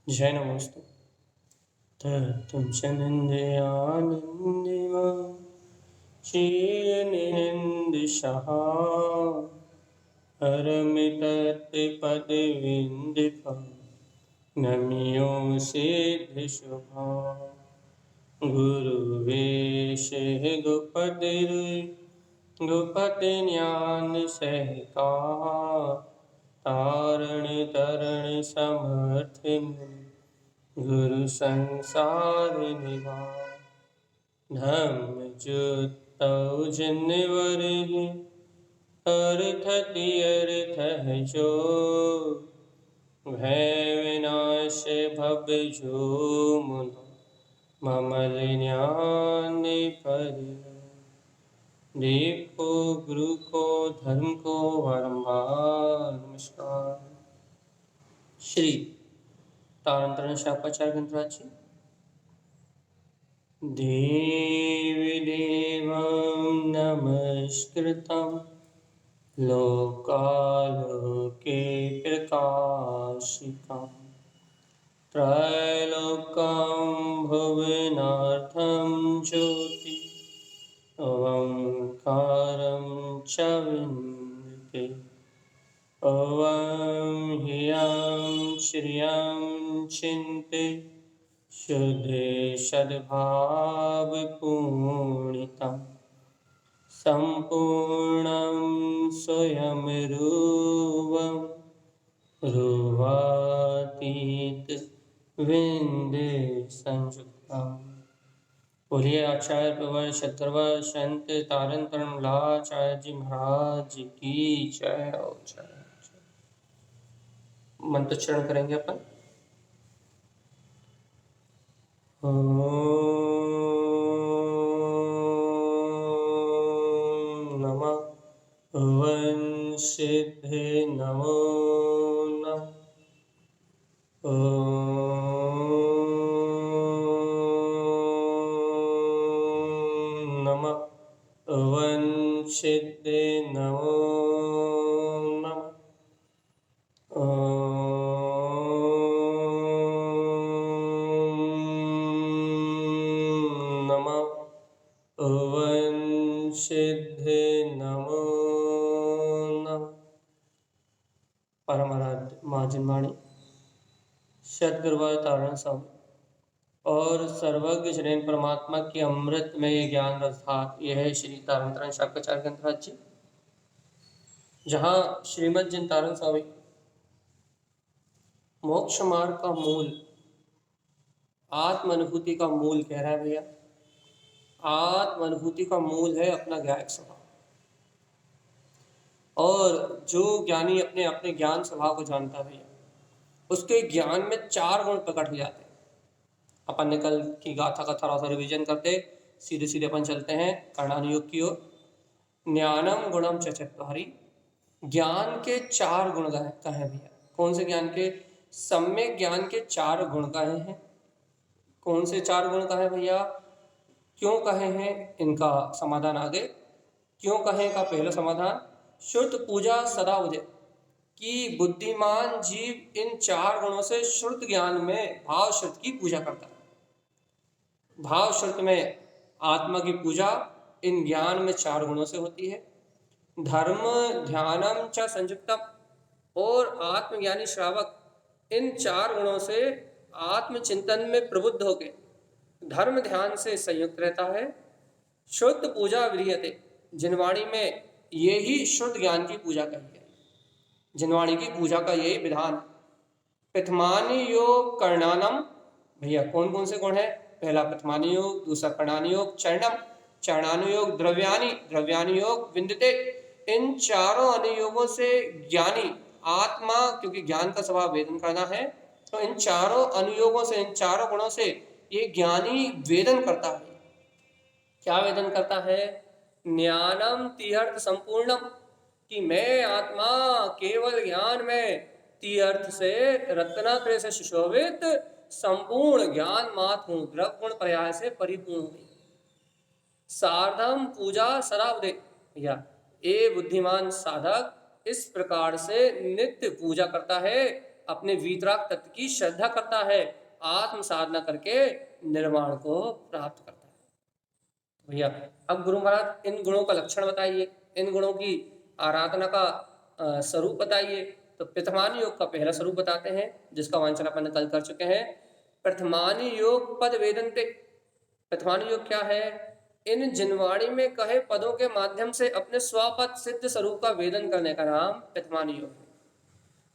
जय नमोस्तु। तत्त्वं च निन्द्यानन्दिमा क्षीयनिन्दिशः हरमितत्पदविन्दिका नम्यो सिद्धिशुभा गुरुवेशे गोपतिज्ञानसहिता तारण तरण समर्थिनी गुरु संसार निवार धम्मजुतौ जिनवरहि अर्थति अर्थ जो भय विनाश भव जो मुन ममल ज्ञान पर देखो गुरु को धर्म को बारंबार नमस्कार। श्री तारंतरण शापाचार्य ग्रंथराज जी। देवी देवं नमस्कृतं लोकालोके प्रकाशितं त्रैलोक्यं भुवनार्थं ज्योति ओंकारं च विन्दते ॐ ह्रियं श्रियं चिन्ते शुद्धे सद्भावपूर्णितं सम्पूर्णं स्वयं रूपं रूपातीत विन्दे संयुक्तम्। बोलिए आचार्य प्रवर सतर्वर संत तारन लाचार्य जी महाराज की जय हो जय। मंत्रोच्चारण करेंगे अपन। ओम नमः ओं सिद्धे नमो नमः ओम नमः ओं सिद्धे नमो नमः ओं सिद्धे नमो नमः। परमाराध्य माँ जिनवाणी सद्गुरुवार तारण स्वामी और सर्वज्ञ शरीर परमात्मा की अमृत में ये ज्ञान रसधार यह है श्री तारंतरण शाकाचार्य ग्रंथराज जी, जहाँ श्रीमद जिन तारण स्वामी मोक्ष मार्ग का मूल आत्म अनुभूति का मूल कह रहा है। भैया आत्म अनुभूति का मूल है अपना ज्ञायक स्वभाव, और जो ज्ञानी अपने अपने ज्ञान स्वभाव को जानता है भैया उसके ज्ञान में 4 गुण प्रकट हो जाते हैं। अपन ने कल की गाथा का थोड़ा सा रिविजन करते सीधे सीधे अपन चलते हैं कर्णानुयोग की ओर। ज्ञानम गुणम च चत्वारि, ज्ञान के 4 गुण कहे भैया। कौन से ज्ञान के? सम्यक ज्ञान के 4 गुण कहे हैं। कौन से 4 गुण कहे भैया? क्यों कहे हैं इनका समाधान आगे। क्यों कहे का पहला समाधान, श्रुत पूजा सदा उदय, कि बुद्धिमान जीव इन 4 गुणों से श्रुत ज्ञान में भाव श्रुत की पूजा करता है। भाव श्रुत में आत्मा की पूजा इन ज्ञान में 4 गुणों से होती है। धर्म ध्यानम च संयुक्तम, और आत्मज्ञानी श्रावक इन 4 गुणों से आत्मचिंतन में प्रबुद्ध होकर धर्म ध्यान से संयुक्त रहता है। शुद्ध पूजा विधीयते, जिनवाणी में यही शुद्ध ज्ञान की पूजा कही है। जिनवाणी की पूजा का यही विधान। प्रथमानि योग कर्णानम, भैया कौन कौन से गुण है? पहला प्रथमानि योग, दूसरा कर्णानि योग, चरणम चरणानुयोग, द्रव्यानि द्रव्यानि योग विन्दते। इन 4 अनुयोगों से ज्ञानी आत्मा, क्योंकि ज्ञान का स्वभाव वेदन करना है, तो इन 4 अनुयोगों से, इन 4 गुणों से ये ज्ञानी वेदन करता है। क्या वेदन करता है? ज्ञानम तीर्थ संपूर्णम, कि मैं आत्मा केवल ज्ञान में तीर्थ से रत्नाक्रय से सुशोभित संपूर्ण ज्ञान मात्र हूँ, द्रव गुण पर्याय से परिपूर्ण हूँ। सार्धम पूजा सदा उदय, या ए बुद्धिमान साधक इस प्रकार से नित्य पूजा करता है अपने वीतराग तत्व की श्रद्धा करता है, आत्म साधना करके निर्वाण को प्राप्त करता है। भैया अब गुरु महाराज इन गुणों का लक्षण बताइए, इन गुणों की आराधना का स्वरूप बताइए। तो प्रथमानी योग का पहला स्वरूप बताते हैं, जिसका वांछन अपन कल कर चुके हैं। प्रथमानी योग पद वेदनते। प्रथमानी योग क्या है? इन जिनवाणी में कहे पदों के माध्यम से अपने स्वपद सिद्ध स्वरूप का वेदन करने का नाम प्रथमानी योग है।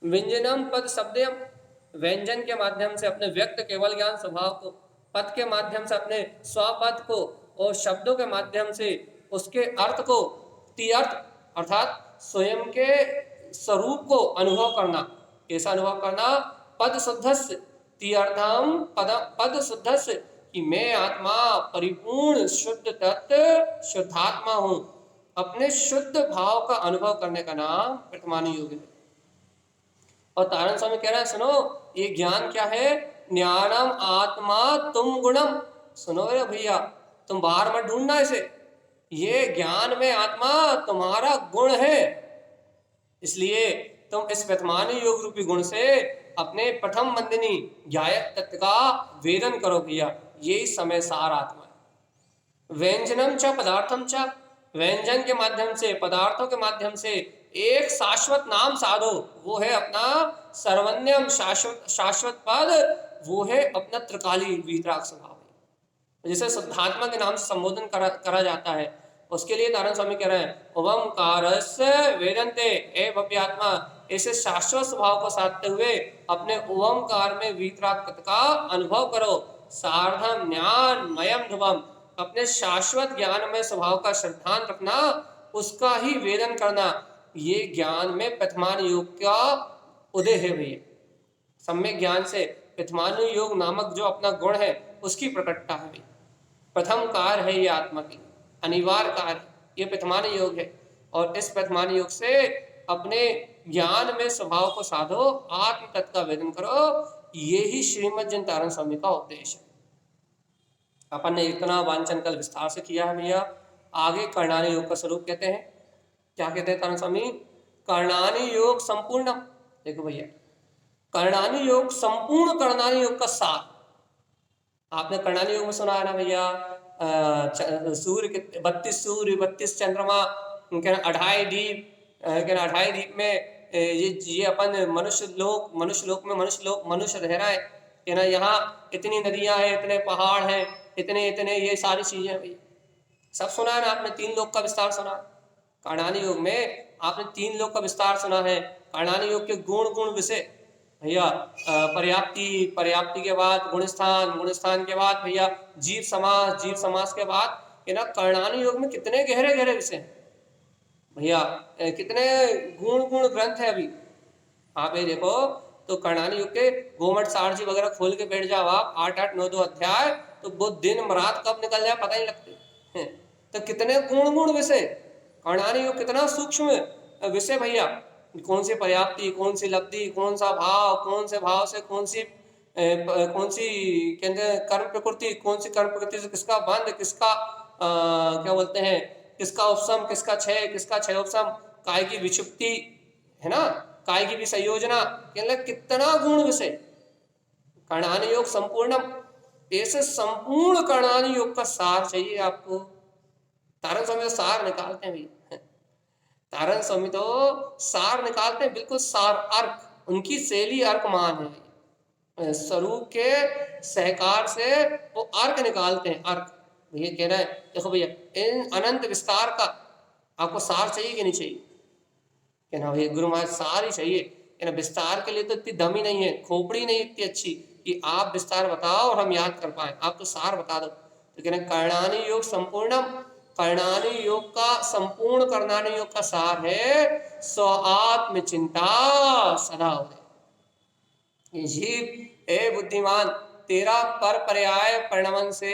व्यंजनम पद शब्दम, व्यंजन के माध्यम से अपने व्यक्त केवल ज्ञान स्वभाव को, पद के माध्यम से अपने स्वपद को, और शब्दों के माध्यम से उसके अर्थ को, तीर्थ अर्थात स्वयं के स्वरूप को अनुभव करना। कैसा अनुभव करना? पद शुद्धस्य तीर्थम पद शुद्धस्य, कि मैं आत्मा परिपूर्ण शुद्ध तत्व शुद्धात्मा हूं। अपने शुद्ध भाव का अनुभव करने का नाम प्रथमानी योग है। और तारण स्वामी कह रहे हैं, सुनो ये ज्ञान क्या है? ज्ञानम आत्मा तुम गुणम। सुनो रे भैया, तुम बाहर मत ढूंढना इसे, ये ज्ञान में आत्मा तुम्हारा गुण है। इसलिए तुम इस प्रथमानी योग रूपी गुण से अपने प्रथम बंदिनी ज्ञायक तत्व का वेदन करो भैया, यही समय सार आत्मा है। व्यंजनम च पदार्थम च, व्यंजन के माध्यम से, पदार्थों के माध्यम से एक शाश्वत नाम साधो, वो है अपना सर्वन्यम शाश्वत पद, वो है अपना त्रिकाली वीतराग स्वभाव, जिसे शुद्धात्मा के नाम से संबोधन करा जाता है। उसके लिए नारायण स्वामी कह रहे हैं, ओमकारस्य वेदन्ते, ए भव्यात्मा, ऐसे शाश्वत स्वभाव को साधते हुए अपने ओमकार में वीतराग तत्व का अनुभव करो। सार्धम ज्ञान मयम ध्रुवम, अपने शाश्वत ज्ञान में स्वभाव का श्रद्धान रखना, उसका ही वेदन करना। ये ज्ञान में प्रथमान योग का उदय है भैया। सम्यक ज्ञान से प्रथमान योग नामक जो अपना गुण है उसकी प्रकटता है भैया। प्रथम कार्य है ये आत्मा की, अनिवार्य कार्य ये प्रथमान योग है। और इस प्रथमान योग से अपने ज्ञान में स्वभाव को साधो, आत्म तत्व का वेदन करो, ये ही श्रीमद् जन तारण स्वामी का उद्देश्य है। अपन ने इतना वांचन कल विस्तार से किया है भैया। आगे कर्णानी योग का स्वरूप कहते हैं। क्या कहते हैं तारण स्वामी? कर्णानी योग संपूर्ण। देखो भैया, कर्णानी योग संपूर्ण कर्णानी योग का सार। आपने कर्णानी योग में सुना है ना भैया, सूर्य के 32 सूर्य 32 चंद्रमा, 28 द्वीप, 28 द्वीप में ये अपन मनुष्य लोक में मनुष्य रह रहा है कि ना, यहाँ इतनी नदियां हैं, इतने पहाड़ हैं, इतने इतने ये सारी चीजें भैया सब सुना है ना आपने। 3 लोक का विस्तार सुना। कर्णानी योग में आपने 3 लोक का विस्तार सुना है। कर्णानी योग के गुण विषय भैया, पर्याप्ति के बाद गुणस्थान के बाद भैया जीव समास के बाद ये ना कर्णानी योग में कितने गहरे विषय हैं भैया, कितने गुण ग्रंथ है। अभी आप ये देखो तो कर्णानी युग के गोमठ सारजी वगैरह खोल के बैठ जाओ आप, 8 9 अध्याय, तो वो दिन रात कब निकल जाए पता ही लगते। तो कितने गुण विषय, कर्णानी युग कितना सूक्ष्म विषय भैया। कौन सी पर्याप्ति, कौन सी लब्धि, कौन सा भाव, कौन से भाव से कौन सी कर्म प्रकृति, कौन सी कर्म प्रकृति से किसका बंध, किसका क्या बोलते हैं, किसका उपसम, किसका क्षय उपसम, काय की विक्षुप्ति है ना, काय की भी संयोजना, कितना गुण विषय। कर्णानी योग संपूर्णम, ऐसे संपूर्ण कर्णानी योग का सार चाहिए आपको। तारण स्वामी तो सार निकालते हैं भैया, तारण स्वामी तो सार निकालते हैं, बिल्कुल सार अर्क, उनकी शैली अर्कमान है। स्वरूप के सहकार से वो अर्क निकालते हैं, अर्क। भैया कह रहा है देखो भैया, इन अनंत विस्तार का आपको सार चाहिए कि नहीं चाहिए? कहना भैया गुरु महाराज सार ही चाहिए। कहना विस्तार के लिए तो इतनी दम ही नहीं है, खोपड़ी नहीं इतनी अच्छी कि आप विस्तार बताओ और हम याद कर पाए, आप तो सार बता दो। तो कहना कर्णानी योग संपूर्णम, कर्णानी योग का संपूर्ण कर्णानी योग का सार है स्व आत्म चिंता सदा उदय। जीव ए बुद्धिमान, तेरा पर पर्याय परिणमन से,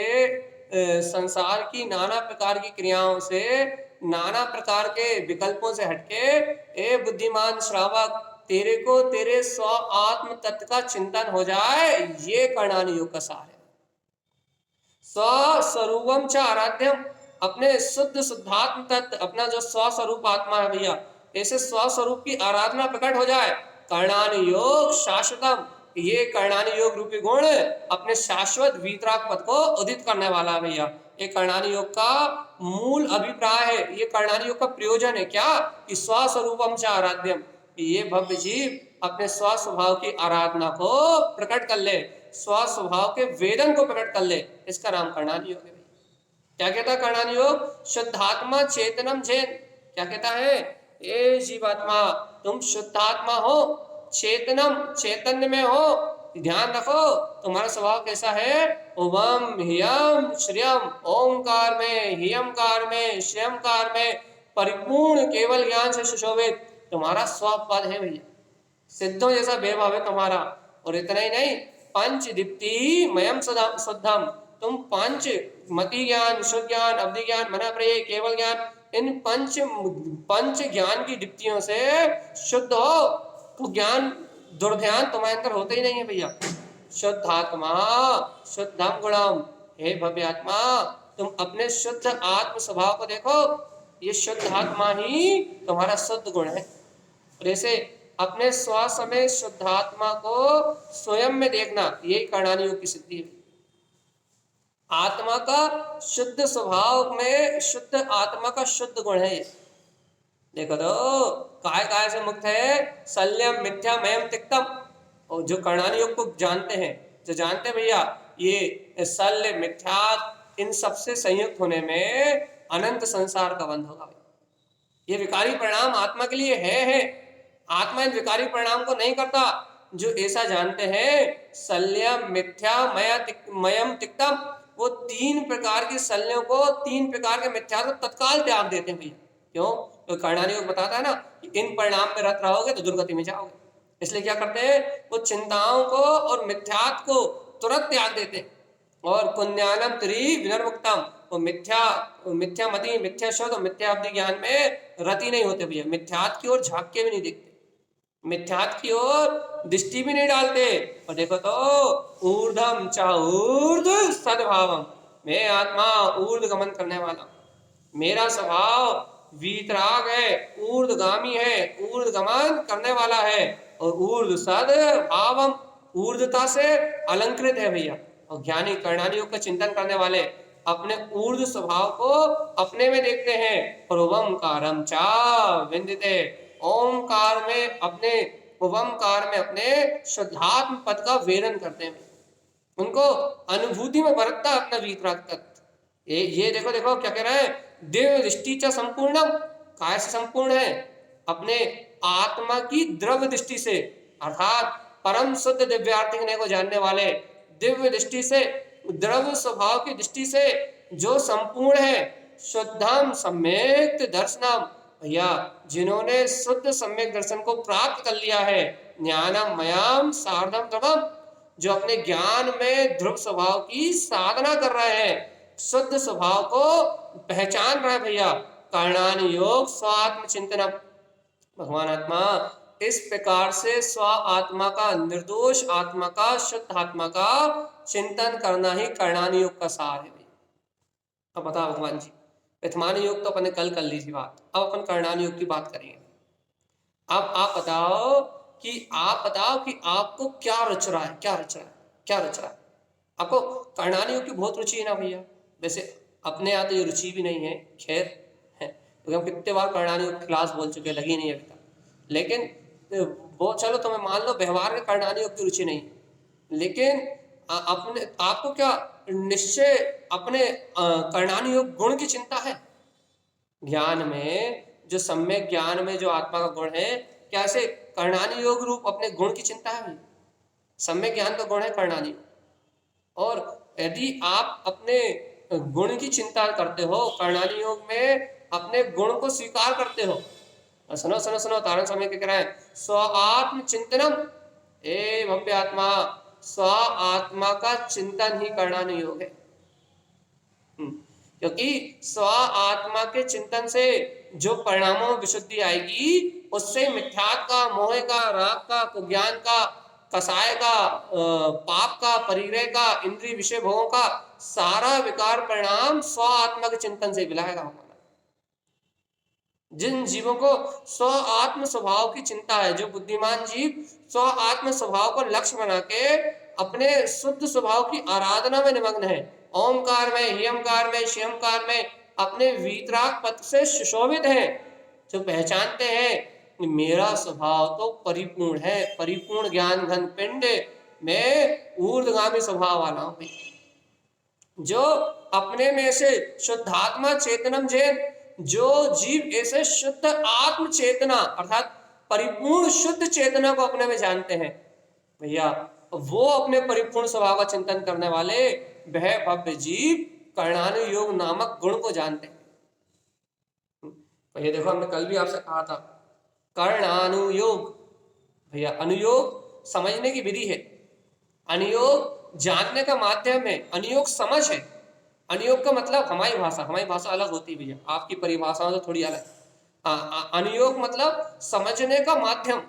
संसार की नाना प्रकार की क्रियाओं से, नाना प्रकार के विकल्पों से हटके, ए बुद्धिमान श्रावक, तेरे को तेरे स्व आत्म तत्व का चिंतन हो जाए, ये कर्णानी योग का सार है। स्वस्वरूपम च आराध्यम, अपने शुद्धात्म तत्व, अपना जो स्वस्वरूप आत्मा है भैया, ऐसे स्वस्वरूप की आराधना प्रकट हो जाए। कर्णानि योग शाश्वतम, ये कर्णानि योग रूपी गुण अपने शाश्वत वीतराग पद को उदित करने वाला है भैया। ये कर्णानि योग का मूल अभिप्राय है, ये कर्णानि योग का प्रयोजन है क्या कि स्वस्वरूपम से आराध्यम, ये भव्य जीव अपने स्व स्वभाव की आराधना को प्रकट कर ले, स्व स्वभाव के वेदन को प्रकट कर ले, इसका नाम कर्णानि योग है। क्या कहता है कर्णानि योग? शुद्धात्मा चेतनम जैन, क्या कहता है? ए जीवात्मा तुम शुद्धात्मा हो, चेतनम चैतन्य में हो, ध्यान रखो तुम्हारा स्वभाव कैसा है? ओम हियम श्रियम, ओंकार में, हियमकार में, श्रियमकार में परिपूर्ण केवल ज्ञान से सुशोभित तुम्हारा स्वपद है भैया, सिद्धों जैसा वैभव है तुम्हारा। और इतना ही नहीं, पंच दीप्ति मयम शुद्धम, तुम पंच मति ज्ञान, शुद्ध ज्ञान, अवधि ज्ञान, मन प्रय, केवल ज्ञान, इन पंच ज्ञान की दीप्तियों से शुद्ध हो। तो ज्ञान दुर्ध्यान तुम्हारे अंदर होते ही नहीं है भैया। शुद्धात्मा शुद्धम गुणम, हे भव्य आत्मा तुम अपने शुद्ध आत्म स्वभाव को देखो, ये शुद्ध आत्मा ही तुम्हारा शुद्ध गुण है। और ऐसे अपने श्वास में शुद्धात्मा को स्वयं में देखना, यही कर्णानि योग की सिद्धि है। आत्मा का शुद्ध स्वभाव में शुद्ध आत्मा का शुद्ध गुण है। देखो तो काय से मुक्त है, शल्यम मिथ्या मयम तिक्तम। और जो कर्णानि योग को जानते हैं, जो जानते हैं भैया ये शल्य मिथ्या इन सबसे संयुक्त होने में अनंत संसार का बंध होगा। ये विकारी परिणाम आत्मा के लिए है। आत्मा इन विकारी परिणाम को नहीं करता। जो ऐसा जानते हैं शल्यम मिथ्या मयम तिक्तम, वो तीन प्रकार के शल्यों को, तीन प्रकार के मिथ्या को तत्काल त्याग देते हैं भैया। क्यों? तो कर्णानि योग बताता है ना कि इन परिणाम में रत रहोगे तो दुर्गति में जाओगे। इसलिए क्या करते हैं? वो चिंताओं को और मिथ्यात्व को तुरंत त्याग देते हैं। और पुण्यानम त्रि विनर्मुक्तम, वो मिथ्या मति, मिथ्या शब्द और मिथ्या अवधि ज्ञान में रति नहीं होते भैया। मिथ्यात्व की ओर झांक के भी नहीं देखते, मिथ्यात्व की ओर दृष्टि भी नहीं डालते। और देखो तो ऊर्धम चाऊर्ध सद्भावम, मैं आत्मा ऊर्ध गमन करने वाला, मेरा स्वभाव वीतराग है, ऊर्ध्वगामी है, ऊर्ध गमन करने वाला है। और ऊर्ध सद भावम, ऊर्धता से अलंकृत है भैया। और ज्ञानी कर्णानि योग का चिंतन करने वाले अपने ऊर्ध स्वभाव को अपने में देखते हैं। और ओमकारम चा विंदिते, ओमकार में अपने, ओमकार में अपने शुद्धात्म पद का वेदन करते हैं। उनको अनुभूति में बरतता अपना वीतराग तत्व। ये देखो देखो क्या कह रहा है? दिव्य दृष्टि च संपूर्णम, काय से संपूर्ण है? अपने आत्मा की द्रव्य दृष्टि से, अर्थात परम शुद्ध दिव्यार्थी को जानने वाले दिव्य दृष्टि से, द्रव्य स्वभाव की दृष्टि से जो संपूर्ण है। शुद्धम सम्यक दर्शनम, भैया जिन्होंने शुद्ध सम्यक दर्शन को प्राप्त कर लिया है। ज्ञानम मयाम सार्धम द्रवम, जो अपने ज्ञान में ध्रुव स्वभाव की साधना कर रहे हैं, शुद्ध स्वभाव को पहचान रहे हैं भैया। कर्णानि योग स्वात्म चिंतनम, भगवान आत्मा इस प्रकार से स्व आत्मा का, निर्दोष आत्मा का, शुद्ध आत्मा का चिंतन करना ही कर्णानि योग का सार है। अब बताओ भगवान जी, प्रथमानि योग तो अपन कल कर ली थी बात, अब अपन कर्णानि योग की बात करेंगे। अब आप बताओ कि आपको क्या रच रहा है, क्या रच रहा है आपको? कर्णानि योग की बहुत रुचि है ना भैया? वैसे अपने यहाँ तो ये रुचि भी नहीं है, खैर है, क्योंकि हम कितने बार कर्णानि योग क्लास बोल चुके हैं, लगी नहीं अभी तक। लेकिन वो चलो तुम्हें मान लो व्यवहार में कर्णानि योग की रुचि नहीं, लेकिन अपने आपको क्या निश्चय अपने कर्णानि योग गुण की चिंता है? ज्ञान में जो सम्यक ज्ञान में जो आत्मा का गुण है, क्या ऐसे कर्णानि योग रूप अपने गुण की चिंता है? सम्यक ज्ञान का गुण है कर्णानि योग। और यदि आप अपने गुण की चिंता करते हो, कर्णानि योग में अपने गुण को स्वीकार करते हो, सुनो सुनो सुनो, तारण समय क्या कह रहा है? स्व आत्म चिंतनम, ए भव्य आत्मा, स्व आत्मा का चिंतन ही कर्णानि योग है। क्योंकि स्व आत्मा के चिंतन से जो परिणामों में विशुद्धि आएगी, उससे मिथ्यात्व का, मोह का, राग का, कुज्ञान का, कसाय का, पाप का, परिग्रह का, इंद्रिय विषय भोगों का सारा विकार परिणाम स्व आत्मा के चिंतन से मिलाएगा। जिन जीवों को स्व आत्म स्वभाव की चिंता है, जो बुद्धिमान जीव स्व आत्म स्वभाव को लक्ष्य बना के अपने शुद्ध स्वभाव की आराधना में निमग्न है, ओमकार में, हियमकार में, शियमकार में अपने वीतराग पद से सुशोभित है, जो पहचानते हैं कि मेरा स्वभाव तो परिपूर्ण है, परिपूर्ण ज्ञान घन पिंड में ऊर्ध्वगामी स्वभाव वाला हूं, जो अपने में से शुद्धात्मा चेतनम जैन, जो जीव ऐसे शुद्ध आत्म चेतना अर्थात परिपूर्ण शुद्ध चेतना को अपने में जानते हैं भैया, वो अपने परिपूर्ण स्वभाव का चिंतन करने वाले वह भव्य जीव कर्णानुयोग नामक गुण को जानते हैं। भैया देखो, हमने कल भी आपसे कहा था कर्णानुयोग, भैया अनुयोग समझने की विधि है, अनुयोग जानने का माध्यम है, अनुयोग समझ है। अनुयोग का मतलब हमारी भाषा अलग होती है भैया, आपकी परिभाषा तो थोड़ी अलग। अनुयोग मतलब समझने का माध्यम,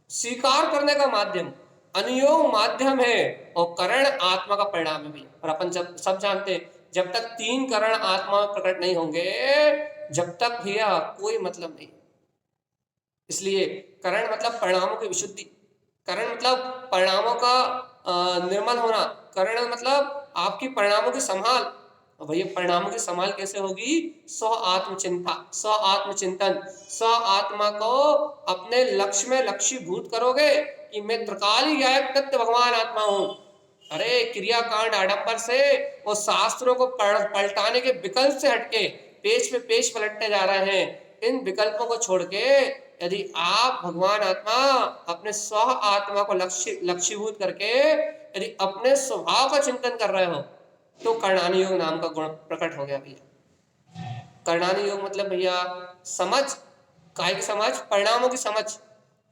स्वीकार करने का माध्यम, अनुयोग माध्यम है और करण आत्मा का परिणाम है भैया। और अपन जब सब जानते हैं, जब तक तीन करण आत्मा में प्रकट नहीं होंगे, जब तक भैया कोई मतलब नहीं। इसलिए करण मतलब परिणामों की विशुद्धि, करण मतलब परिणामों का निर्मल होना, करण मतलब आपकी परिणामों की संभाल। और भैया परिणामों की संभाल कैसे होगी? स्व आत्मचिंता, स्व आत्मचिंतन, स्व आत्मा को अपने लक्ष्य में लक्ष्यभूत करोगे कि मैं त्रिकाली गायक तत्व भगवान आत्मा हूं। अरे क्रियाकांड आडंबर से वो शास्त्रों को पलटाने के विकल्प से हटके पेज पे पेज पलटते जा रहे हैं। इन विकल्पों को छोड़ के यदि आप भगवान आत्मा अपने स्व आत्मा को लक्ष्यभूत करके यदि अपने स्वभाव का चिंतन कर रहे हो, तो कर्णानुयोग नाम का गुण प्रकट हो गया भैया। कर्णानुयोग मतलब भैया समझ, काय की समझ, परिणामों की समझ।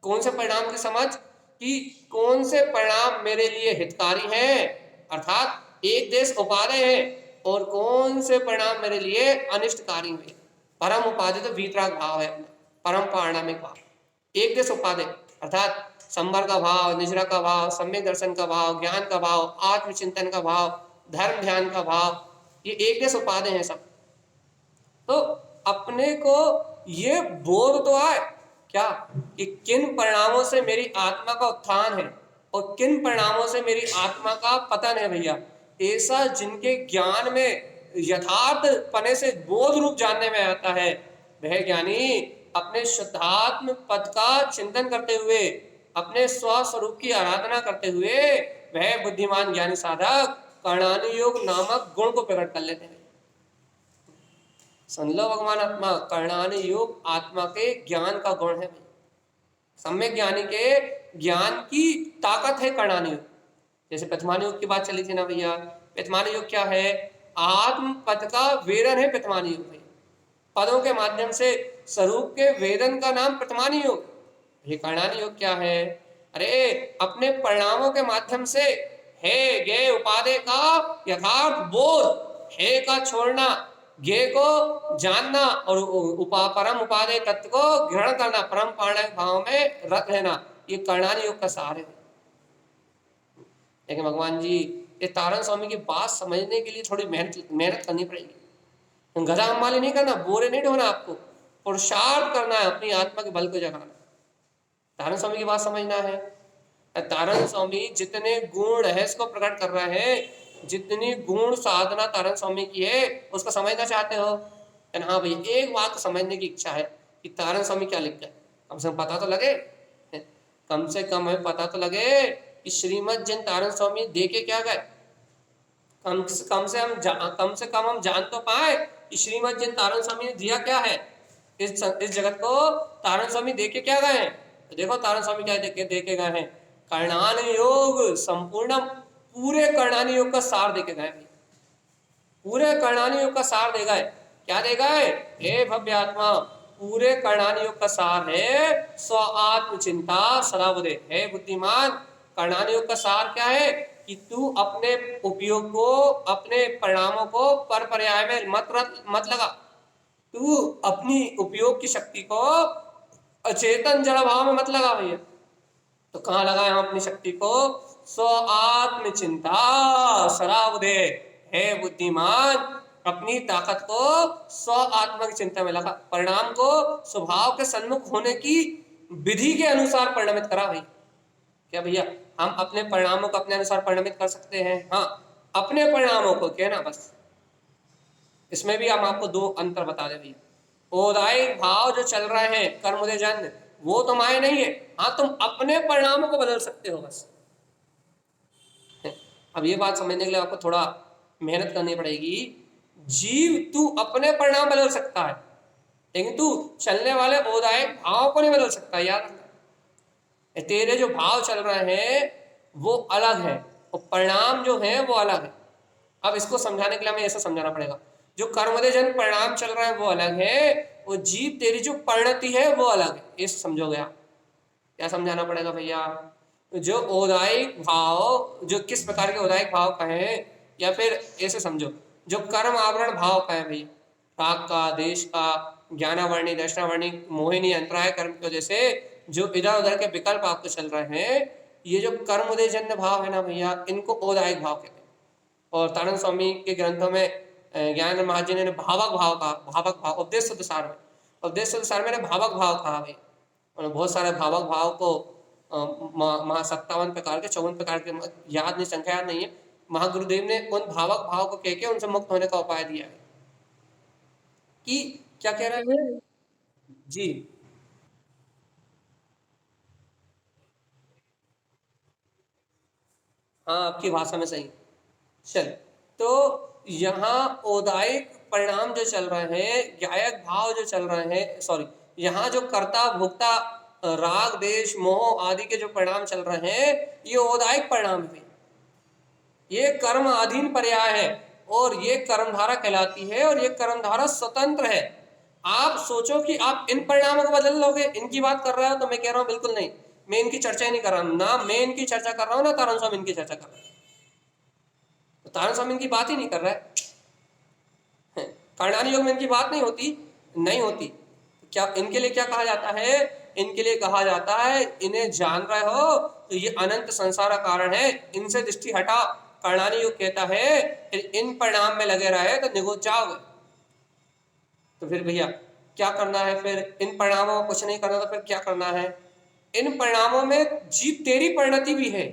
कौन से परिणाम की समझ? कि कौन से परिणाम मेरे लिए हितकारी हैं, अर्थात एक देश उपादेय है, और कौन से परिणाम मेरे लिए अनिष्टकारी हैं। परम उपादेय तो वीतराग भाव है, परम पारिणामिक भाव। एक देश उपादेय अर्थात संबर का भाव, निजरा का भाव, सम्यक दर्शन का भाव, ज्ञान का भाव, आत्मचिंतन का भाव, धर्म ध्यान का भाव, ये एक देश उपादेय हैं सब। तो अपने को ये बोध तो आए क्या कि किन परिणामों से मेरी आत्मा का उत्थान है और किन परिणामों से मेरी आत्मा का पतन है भैया। ऐसा जिनके ज्ञान में यथार्थ पने से बोध रूप जानने में आता है, वह ज्ञानी अपने शुद्धात्म पद का चिंतन करते हुए, अपने स्वस्वरूप की आराधना करते हुए, वह बुद्धिमान ज्ञानी साधक कर्णानुयोग नामक गुण को प्रकट कर लेते हैं। सुन लो भगवान आत्मा, कर्णानुयोग आत्मा के ज्ञान का गुण है। सम्यक ज्ञानी के ज्ञान की ताकत है कर्णानुयोग। जैसे प्रथमानुयोग की बात चली थी ना भैया, प्रथमानुयोग क्या है? आत्म पद का वेदन है प्रथमानुयोग भैया। पदों के माध्यम से स्वरूप के वेदन का नाम प्रथमानुयोग। ये कर्णानुयोग क्या है? अरे अपने परिणामों के माध्यम से हे गे उपादेय का यथार्थ बोध, हे का छोड़ना, गे को जानना और परम उपादेय तत्व को ग्रहण करना, परम पारणिक भाव में रत रहना, ये कर्णानुयोग का सार है। लेकिन भगवान जी ये तारण स्वामी की बात समझने के लिए थोड़ी मेहनत करनी पड़ेगी। गधा हमाली नहीं करना, बोरे नहीं ढोना, आपको पुरुषार्थ करना है, अपनी आत्मा के बल को जगाना। तारण स्वामी की बात समझना है। तारण स्वामी जितने गुण रहस्य को प्रकट कर रहे हैं, जितनी गुण साधना तारण स्वामी की है, उसको समझना चाहते हो? हाँ भैया, एक बात समझने की इच्छा है कि तारण स्वामी क्या लिख गए, कम से कम पता तो लगे, कम से कम हमें पता तो लगे कि श्रीमद जिन तारण स्वामी दे के क्या गए। कम से कम हम जान तो पाए कि श्रीमद जिन तारण स्वामी ने दिया क्या है इस जगत को। तारण स्वामी दे के क्या गए हैं? तो देखो तारण स्वामी क्या दे के गए हैं, कर्णानुयोग संपूर्णम, पूरे कर्णानुयोग का सार दे के गए। पूरे कर्णानुयोग का सार दे गए। क्या दे गए? हे भव्य आत्मा, पूरे कर्णानुयोग का सार है स्व आत्म चिंता सदा बुद्धे। हे बुद्धिमान, कर्णानुयोग का सार क्या है कि तू अपने उपयोग को, अपने परिणामों को पर पर्याय में मत लगा। तू अपनी उपयोग की शक्ति को अचेतन जड़ भाव में मत लगा भैया। तो कहाँ लगाए हम अपनी शक्ति को? स्व आत्म चिंता सदा बुद्धे। हे बुद्धिमान, अपनी ताकत को स्व आत्मा की चिंता में लगा, परिणाम को स्वभाव के सन्मुख होने की विधि के अनुसार परिणमित करा भाई। क्या भैया हम अपने परिणामों को अपने अनुसार परिणमित कर सकते हैं? हाँ, अपने परिणामों को कहना बस। इसमें भी हम आपको दो अंतर बता दें भैया। औदायिक भाव जो चल रहे हैं कर्मोदय जन्य, वो तो माय नहीं है। हाँ, तुम अपने परिणामों को बदल सकते हो बस। अब ये बात समझने के लिए आपको थोड़ा मेहनत करनी पड़ेगी। जीव तू अपने परिणाम बदल सकता है, लेकिन तू चलने वाले औदायिक भाव को नहीं बदल सकता। याद रखना, तेरे जो भाव चल रहे हैं वो अलग है और परिणाम जो है वो अलग है। अब इसको समझाने के लिए हमें ऐसा समझाना पड़ेगा, जो कर्मोदय जन परिणाम चल रहा है वो अलग है, वो जीव तेरी जो परिणति है वो अलग है। ये समझोगे आप? क्या समझाना पड़ेगा भैया? जो औदायिक भाव, जो किस प्रकार के औदायिक भाव कहें, या फिर ऐसे समझो जो कर्म आवरण भाव कहें भैया, राग का, देश का, ज्ञानावर्णी, दर्शनावर्णी, मोहिनी, अंतराय कर्म की वजह से जो इधर उधर के विकल्प आपको चल रहे हैं, ये जो कर्म उदय जन्य भाव है ना भैया, इनको औदायिक भाव कहते हैं। और तानंद स्वामी के ग्रंथों में ज्ञान महाराज जी ने भावक भाव कहा, भावक भाव। उपदेश सुधसार में, उपदेश सुधसार में भावक भाव कहा भाई। और बहुत सारे भावक भाव को 57 प्रकार के, 54 प्रकार के, याद नहीं, संख्या याद नहीं है, महागुरुदेव ने उन भावक भाव को कह के उनसे मुक्त होने का उपाय दिया है। कि क्या कह रहे हैं जी? हाँ, आपकी भाषा में सही। चल, तो यहाँ औदायिक परिणाम जो चल रहे हैं, ज्ञायक भाव जो चल रहे हैं, सॉरी, यहाँ जो कर्ता भोक्ता राग देश मोह आदि के जो परिणाम चल रहे हैं, ये औदायिक परिणाम है। ये कर्म अधीन पर्याय है और ये कर्मधारा कहलाती है, और ये कर्मधारा स्वतंत्र है। आप सोचो कि आप इन परिणामों को बदल लोगे, इनकी बात कर रहे हो, तो मैं कह रहा हूं बिल्कुल नहीं। मैं इनकी चर्चा ही नहीं कर रहा हूं, ना मैं इनकी चर्चा कर रहा हूं, ना तारण स्वामी इनकी चर्चा कर रहा है। तो तारण स्वामी इनकी बात ही नहीं कर रहा है। कर्णानी योग में इनकी बात नहीं होती, नहीं होती। क्या इनके लिए क्या कहा जाता है? इनके लिए कहा जाता है, इन्हें जान रहे हो तो ये अनंत संसार का कारण है, इनसे दृष्टि हटा। कर्णानी योग कहता है इन परिणाम में लगे रहे तो निगो जाओगे। तो फिर भैया क्या करना है? फिर इन परिणामों को कुछ नहीं करना, तो फिर क्या करना है? इन परिणामों में जीव तेरी परिणति भी है,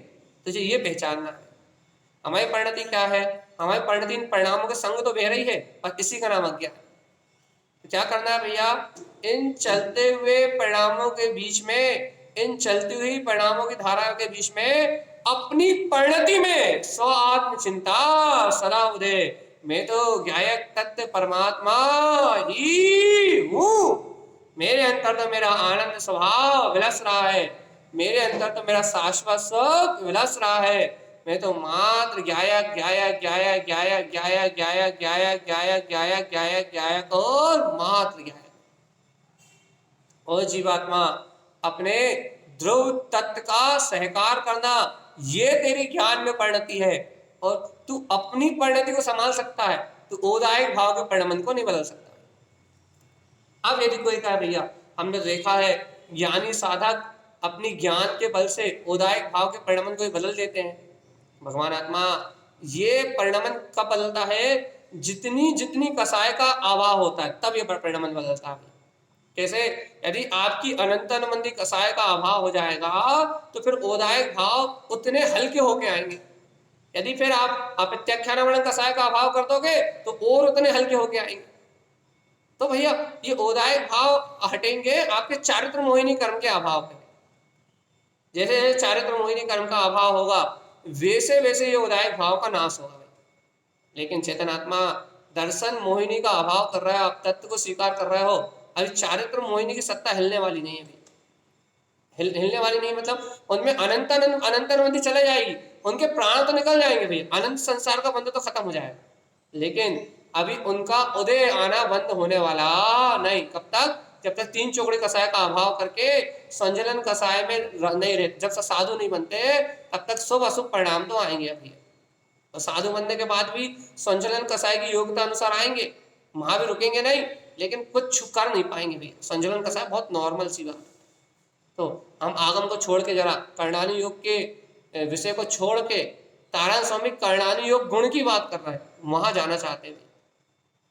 तुझे ये पहचानना है। हमारी परिणति क्या है? हमारी परिणति इन परिणामों के संग तो बह रही है, और इसी का नाम अज्ञान। तो क्या करना है भैया? इन चलते हुए परिणामों के बीच में, इन चलती हुई परिणामों की धाराओं के बीच में अपनी परिणति में स्व आत्म चिंता सदा उदय। मैं तो ज्ञायक तत्व परमात्मा ही हूं। मेरे अंतर तो मेरा आनंद स्वभाव विलस रहा है, मेरे अंतर तो मेरा शाश्वत सुख विलस रहा है। मैं तो मात्र ज्ञायक ज्ञायक ज्ञायक ज्ञायक ज्ञायक ज्ञायक ज्ञायक ज्ञायक ज्ञायक ज्ञायक ज्ञायक और मात्र ज्ञायक। और जीवात्मा अपने ध्रुव तत्व का सहकार करना, ये तेरी ज्ञान में परिणति है। और तू अपनी परिणति को संभाल सकता है, तू औदायिक भाव के परिणमन को नहीं बदल सकता। अब यदि कोई कहे भैया हमने देखा है ज्ञानी साधक अपनी ज्ञान के बल से औदायिक भाव के परिणमन को बदल देते हैं, भगवान आत्मा ये परिणमन कब बदलता है? जितनी जितनी कसाय का अभाव होता है तब ये परिणमन बदलता है। कैसे? यदि आपकी अनंतानुबंधी कसाय का अभाव हो जाएगा तो फिर औदायिक भाव उतने हल्के होके आएंगे। यदि फिर आप अप्रत्यक्षानुवरण कसाय का अभाव कर दोगे तो और उतने हल्के होके आएंगे। तो भैया ये औदायिक भाव हटेंगे आपके चारित्र मोहिनी कर्म के अभाव पे। जैसे जैसे चारित्र मोहिनी कर्म का अभाव होगा वैसे वैसे ये उदायक भाव का नाश होगा। लेकिन चेतनात्मा दर्शन मोहिनी का अभाव कर रहा है, आप तत्व को स्वीकार कर रहे हो, अभी चारित्र मोहिनी की सत्ता हिलने वाली नहीं है। हिलने वाली नहीं मतलब उनमें अनंत अनंत चले जाएगी, उनके प्राण तो निकल जाएंगे भैया, अनंत संसार का बंध तो खत्म हो जाएगा, लेकिन अभी उनका उदय आना बंद होने वाला नहीं। कब तक? जब तक तीन चौकड़ी कसाय का अभाव करके संजलन कसाय में नहीं रहते, जब तक साधु नहीं बनते तब तक शुभ अशुभ परिणाम तो आएंगे अभी। और साधु बनने के बाद भी संजलन कसाय की योग्यता अनुसार आएंगे, वहां भी रुकेंगे नहीं, लेकिन कुछ कर नहीं पाएंगे भैया। संजलन कसाय बहुत नॉर्मल सी बात। तो हम आगम को छोड़ के जरा कर्णानु योग के विषय को छोड़ के तारण स्वामी कर्णानु योग गुण की बात कर रहे हैं, वहां जाना चाहते हैं।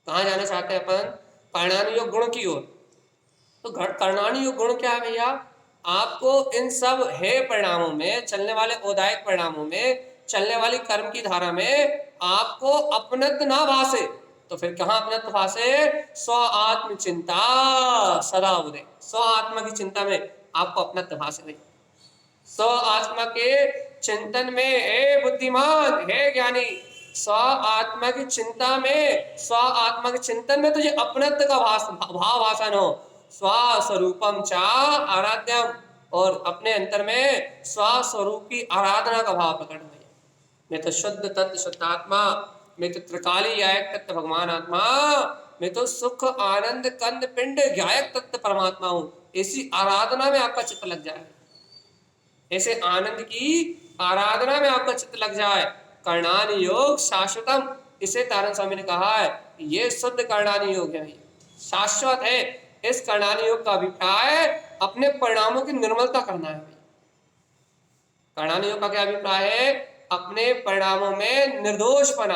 कहाँ जाना चाहते हैं अपन? कर्णानि योग गुण की ओर। तो कर्णानि योग गुण क्या है भैया? आपको इन सब है परिणामों में, चलने वाले औदायिक परिणामों में, चलने वाली कर्म की धारा में आपको अपनत्व ना भासे। तो फिर कहाँ अपनत्व भासे? स्व आत्म चिंता सदा उदय। स्व आत्मा की चिंता में आपको अपनत्व भासे भैया। स्व आत्मा के चिंतन में, हे बुद्धिमान, हे ज्ञानी, स्व आत्मा की चिंता में, स्व आत्मा के चिंतन में तुझे अपनत्व का भाव भाषण हो। स्वस्वरूपम चा आराध्यम, और अपने अंतर में स्वस्वरूप की आराधना का भाव प्रकट हो। मैं तो शुद्ध तत्व शुद्ध आत्मा, मैं तो त्रिकाली ज्ञायक तत्व भगवान आत्मा, मैं तो सुख आनंद कंद पिंड ज्ञायक तत्व परमात्मा हूं। ऐसी आराधना में आपका चित्त लग जाए, ऐसे आनंद की आराधना में आपका चित्त लग जाए। कर्णानि योग शाश्वतम, इसे तारण स्वामी ने कहा है ये शुद्ध कर्णानि योग है, शाश्वत है। इस कर्णानि योग का अभिप्राय अपने परिणामों की निर्मलता करना है। कर्णानि योग का क्या अभिप्राय है? अपने परिणामों में निर्दोषपना,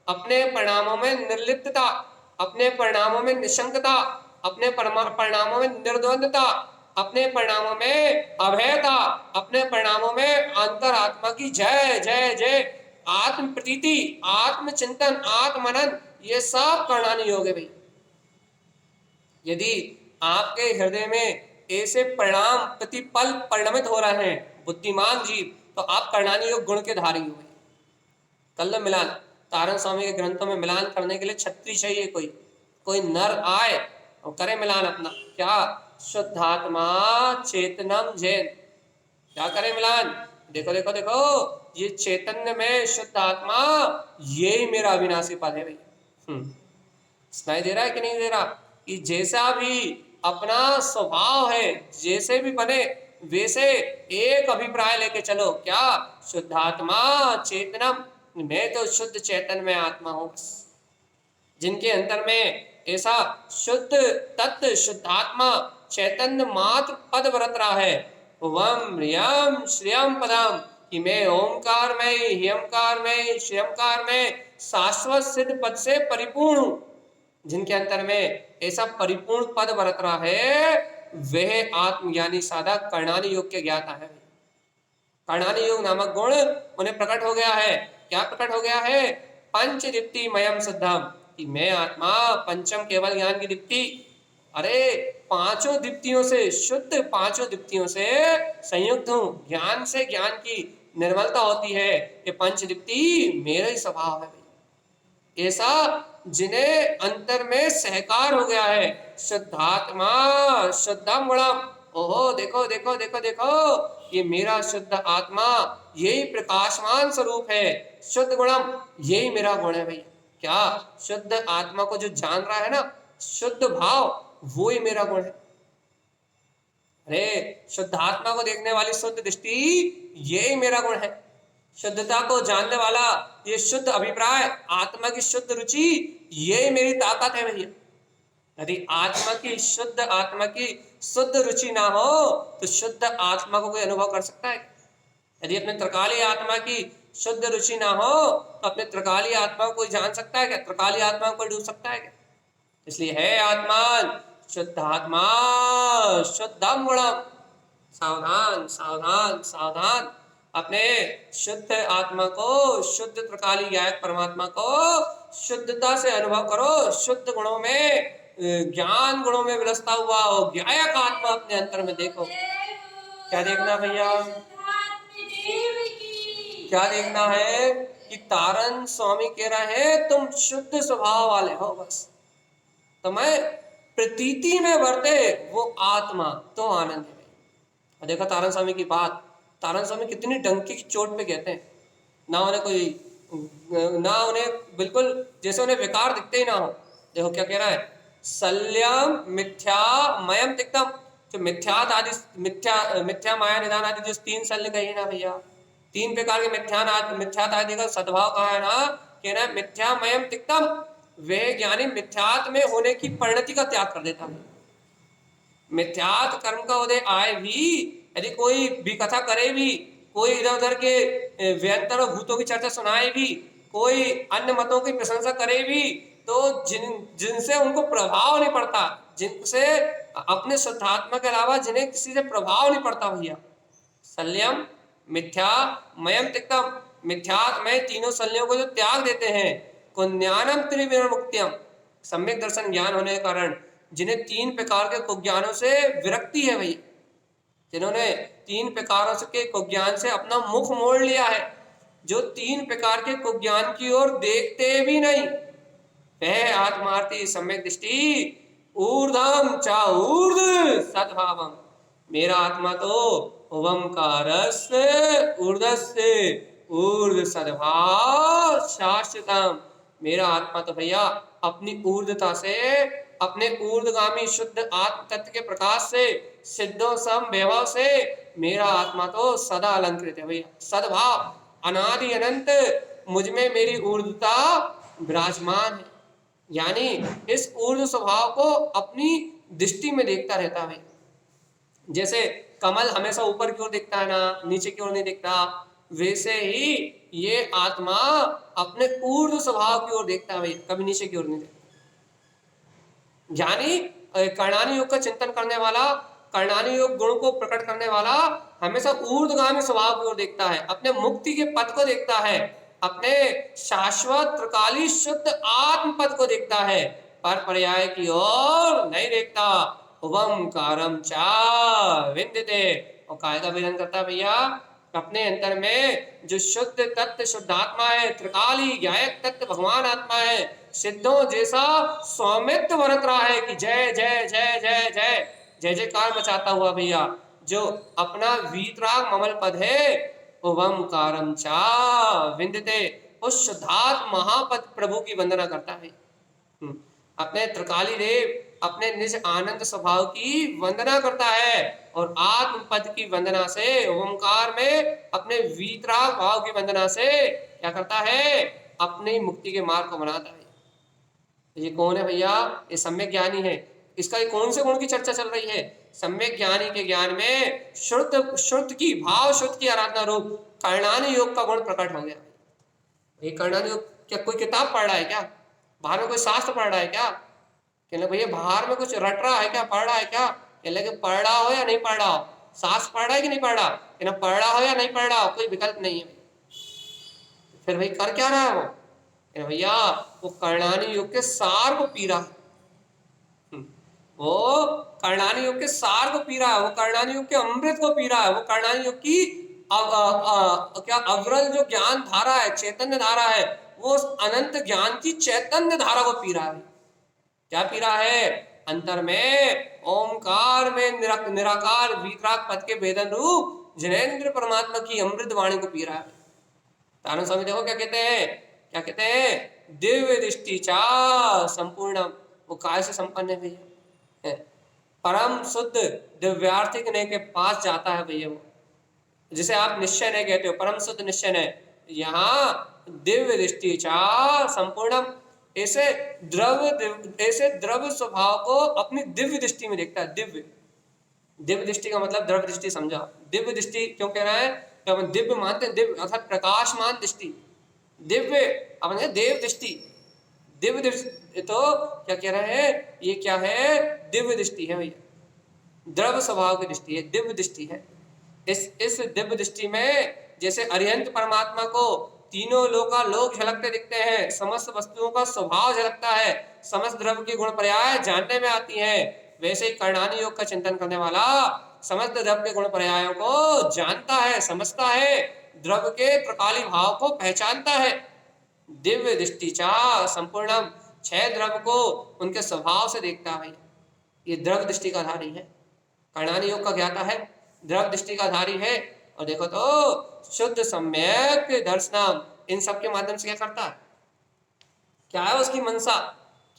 अपने परिणामों में निर्लिप्तता, अपने परिणामों में निशंकता, अपने परिणामों में निर्द्वंदता, अपने परिणामों में अभयता, अपने परिणामों में अंतरात्मा की जय जय जय, आत्म प्रतीति, आत्मचिंतन, आत्मनन, ये सब कर्णानि योग है भाई। यदि आपके हृदय में ऐसे परिणाम प्रतिपल परिणमित हो रहे हैं बुद्धिमान जीव, तो आप कर्णानि योग गुण के धारी हुए। कल मिलान तारण स्वामी के ग्रंथों में मिलान करने के लिए छत्री चाहिए, कोई नर आए और करे मिलान अपना। क्या? शुद्धात्मा चेतनम जैन, क्या करे मिलान? देखो देखो देखो, ये चैतन्य में शुद्ध आत्मा, यही मेरा अविनाशी पद है भाई। सुनाई दे रहा है कि नहीं दे रहा? कि जैसा भी अपना स्वभाव है, जैसे भी बने वैसे एक अभिप्राय लेके चलो। क्या? शुद्धात्मा चेतनम, मैं तो शुद्ध चैतन्य में आत्मा हूं। बस जिनके अंतर में ऐसा शुद्ध तत्व शुद्धात्मा चैतन्य मात्र पद बरत रहा है, वम यम श्रियम पदम, कि मैं ओमकार में, ह्यमकार में, श्रियमकार में शाश्वत सिद्ध पद से परिपूर्ण हूं। जिनके अंतर में ऐसा परिपूर्ण पद बरत रहा है, वह आत्मज्ञानी साधक कर्णानि योग के ज्ञाता है। कर्णानि योग नामक गुण उन्हें प्रकट हो गया है। क्या प्रकट हो गया है? पंच दीप्ति मयम सिद्धम, कि मैं आत्मा पंचम केवल ज्ञान की दीप्ति, अरे पांचों दीप्तियों से शुद्ध, पांचों दीप्तियों से संयुक्त हूं। ज्ञान से ज्ञान की निर्मलता होती है, ये पंच दीप्ति मेरा ही स्वभाव है। ऐसा जिन्हें अंतर में सहकार हो गया है, शुद्धात्मा शुद्धम गुणम, ओहो देखो देखो देखो देखो, ये मेरा शुद्ध आत्मा, यही प्रकाशमान स्वरूप है। शुद्ध गुणम, यही मेरा गुण है भैया। क्या? शुद्ध आत्मा को जो जान रहा है ना, शुद्ध भाव, वो ही मेरा गुण है। अरे शुद्ध आत्मा को देखने वाली शुद्ध दृष्टि, यही मेरा गुण है। शुद्धता को जानने वाला ये शुद्ध अभिप्राय, आत्मा की शुद्ध रुचि, ये मेरी ताकत है भैया। यदि आत्मा की शुद्ध रुचि ना हो तो शुद्ध आत्मा को कोई अनुभव कर सकता है? यदि अपने त्रिकाली आत्मा की शुद्ध रुचि ना हो तो अपने त्रिकाली आत्मा को कोई जान सकता है क्या? त्रिकाली आत्मा को कोई डूब सकता है क्या? इसलिए है आत्मान शुद्ध आत्मा शुद्धम गुणम, सावधान सावधान सावधान, अपने शुद्ध आत्मा को, शुद्ध त्रिकाली ज्ञायक परमात्मा को शुद्धता से अनुभव करो। शुद्ध गुणों में, ज्ञान गुणों में विलसता हुआ हो ज्ञायक आत्मा अपने अंतर में देखो। क्या देखना भैया? क्या देखना है? कि तारण स्वामी कह रहे हैं तुम शुद्ध स्वभाव वाले हो, बस तुम्हें प्रतीति में वर्ते वो आत्मा, तो आनंद है। देखा तारण स्वामी की बात, तारण स्वामी कितनी डंकी की चोट पे कहते हैं, ना उन्हें बिल्कुल जैसे उन्हें विकार दिखते ही ना हो। देखो क्या कह रहा है? शल्यम मिथ्या मयम तिक्तम, जो मिथ्यात आदि मिथ्या माया निदान आदि जो तीन शल्य कही ना भैया, तीन प्रकार के मिथ्यात आदि का सद्भाव कहा है ना, कहना है मिथ्या मयम तिक्तम, वह ज्ञानी मिथ्यात में होने की परिणति का त्याग कर देता है। मिथ्यात कर्म का उदय आए भी, यदि कोई भी कथा करे भी, कोई इधर उधर के व्यंतर और भूतों की चर्चा सुनाए भी, कोई अन्य मतों की प्रशंसा करे भी, तो जिनसे उनको प्रभाव नहीं पड़ता, जिनसे अपने शुद्धात्मा के अलावा जिन्हें किसी से प्रभाव नहीं पड़ता भैया, शल्यम मिथ्या मयम तिक्तम, मिथ्यात्मय तीनों शल्यों को जो त्याग देते हैं, कुज्ञानम त्रिविमुक्त्यम, सम्यक दर्शन ज्ञान होने के कारण जिन्हें तीन प्रकार के कुज्ञानों से विरक्ति है भैया, जिन्होंने तीन प्रकारों के कुज्ञान से अपना मुख मोड़ लिया है, जो तीन प्रकार के कुज्ञान की ओर देखते भी नहीं, वह आत्मार्थी सम्यक दृष्टि ऊर्धम चा ऊर्ध सद्भावम, मेरा आत्मा तो ओमकारस्य ऊर्धस्य ऊर्ध सद्भाव शाश्वतम, मेरा आत्मा तो भैया अपनी ऊर्धता से, अपने ऊर्ध्वगामी शुद्ध आत्म तत्व के प्रकाश से, सिद्धों सम वैभव से मेरा आत्मा तो सदा अलंकृत है भैया, सद्भाव अनादि अनंत मुझ में मेरी ऊर्ध्वता विराजमान है। यानी इस ऊर्ध्व स्वभाव को अपनी दृष्टि में देखता रहता है। जैसे कमल हमेशा ऊपर की ओर दिखता है ना, नीचे की ओर नहीं दिखता, वैसे ही ये आत्मा अपने ऊर्ध्व स्वभाव की ओर देखता है, कभी नीचे की ओर नहीं देखता। ज्ञानी कर्णानी योग का चिंतन करने वाला, कर्णानी योग गुण को प्रकट करने वाला हमेशा ऊर्ध्वगामी स्वभाव की ओर देखता है, अपने मुक्ति के पद को देखता है, अपने शाश्वत त्रिकाली शुद्ध आत्म पद को देखता है, पर पर्याय की ओर नहीं देखता। ओमकारम चा विद्यते, और काय का विधान करता भैया, अपने अंतर में जो शुद्ध तत्व शुद्धात्मा है, त्रिकाली ज्ञायक तत्व भगवान आत्मा है, सिद्धों जैसा स्वामित्व बरत रहा है कि जय जय जय जय जय जय जयकार मचाता हुआ भैया, जो अपना वीतराग ममल पद है, ओमकारम चा विद्यते, उस शुद्धात्म महापद प्रभु की वंदना करता है, अपने त्रिकाली देव अपने निज आनंद स्वभाव की वंदना करता है, और आत्म पद की वंदना से, ओमकार में अपने वीतराग भाव की वंदना से क्या करता है, अपनी मुक्ति के मार्ग को बनाता है। ये कौन है भैया, ये सम्यक ज्ञानी है। इसका कौन से गुण की चर्चा चल रही है, सम्यक ज्ञानी के ज्ञान में शुद्ध शुद्ध की भाव शुद्ध की आराधना रूप कर्णानी योग का गुण प्रकट हो गया। ये कर्णानी योग क्या कोई किताब पढ़ रहा है क्या, बाहर में कोई शास्त्र पढ़ रहा है क्या, कहने भैया बाहर में कुछ रट रहा है क्या, पढ़ रहा है क्या, कहने कि पढ़ रहा हो या नहीं पढ़ रहा हो, शास्त्र पढ़ रहा है कि नहीं पढ़ रहा, कहना पढ़ रहा हो या नहीं पढ़ रहा हो, कोई विकल्प नहीं है। फिर भाई कर क्या रहा है वो, भैया वो कर्णानी योग के सार को पी रहा है, वो कर्णानी योग के सार को पी रहा है, वो कर्णानी योग के अमृत को पी रहा है, वो कर्णानी योग की क्या अविरल जो ज्ञान धारा है, चैतन्य धारा है, वो अनंत ज्ञान की चैतन्य धारा को पी रहा है। क्या पी रहा है, अंतर में ओमकार में निराकार वीतराग पद के वेदन रूप जिनेन्द्र परमात्मा की अमृत वाणी को पी रहा है। तारण स्वामी देखो क्या कहते हैं, क्या कहते हैं, दिव्य दृष्टि चा संपूर्ण, वो काय से संपन्न है भैया, परम शुद्ध दिव्यार्थिक ने के पास जाता है भैया, वो जिसे आप निश्चय नहीं कहते हो, परम शुद्ध निश्चय है। यहाँ दिव्य दृष्टि चा संपूर्ण, ऐसे द्रव्य स्वभाव को अपनी दिव्य दृष्टि में देखता है। दिव्य दृष्टि का मतलब द्रव्य दृष्टि समझा, दिव्य दृष्टि क्यों कह रहा है, तो हम दिव्य मानते हैं, दिव्य अर्थात प्रकाशमान दृष्टि, दिव्य अपने देव दृष्टि, दिव्य दृष्टि तो क्या कह रहे हैं, ये क्या है, दिव्य दृष्टि है भैया, द्रव्य स्वभाव की दृष्टि है, दिव्य दृष्टि है। इस दिव्य दृष्टि में जैसे अरिहंत परमात्मा को तीनों लोग झलकते दिखते हैं, समस्त वस्तुओं का स्वभाव झलकता है, समस्त द्रव्य की गुण पर्याय जानने में आती है, वैसे ही कर्णानी योग का चिंतन करने वाला समस्त द्रव्य के गुण पर्यायों को जानता है, समझता है, द्रव्य के त्रिकाली भाव को पहचानता है। दिव्य दृष्टि चा संपूर्णम, छह द्रव्य को उनके स्वभाव से देखता है, ये द्रव्य दृष्टि का धारी है, कर्णानी योग का ज्ञाता है, द्रव्य दृष्टि का धारी है। और देखो तो शुद्ध सम्यक दर्शनम, इन सब के माध्यम से क्या करता है, क्या है उसकी मनसा,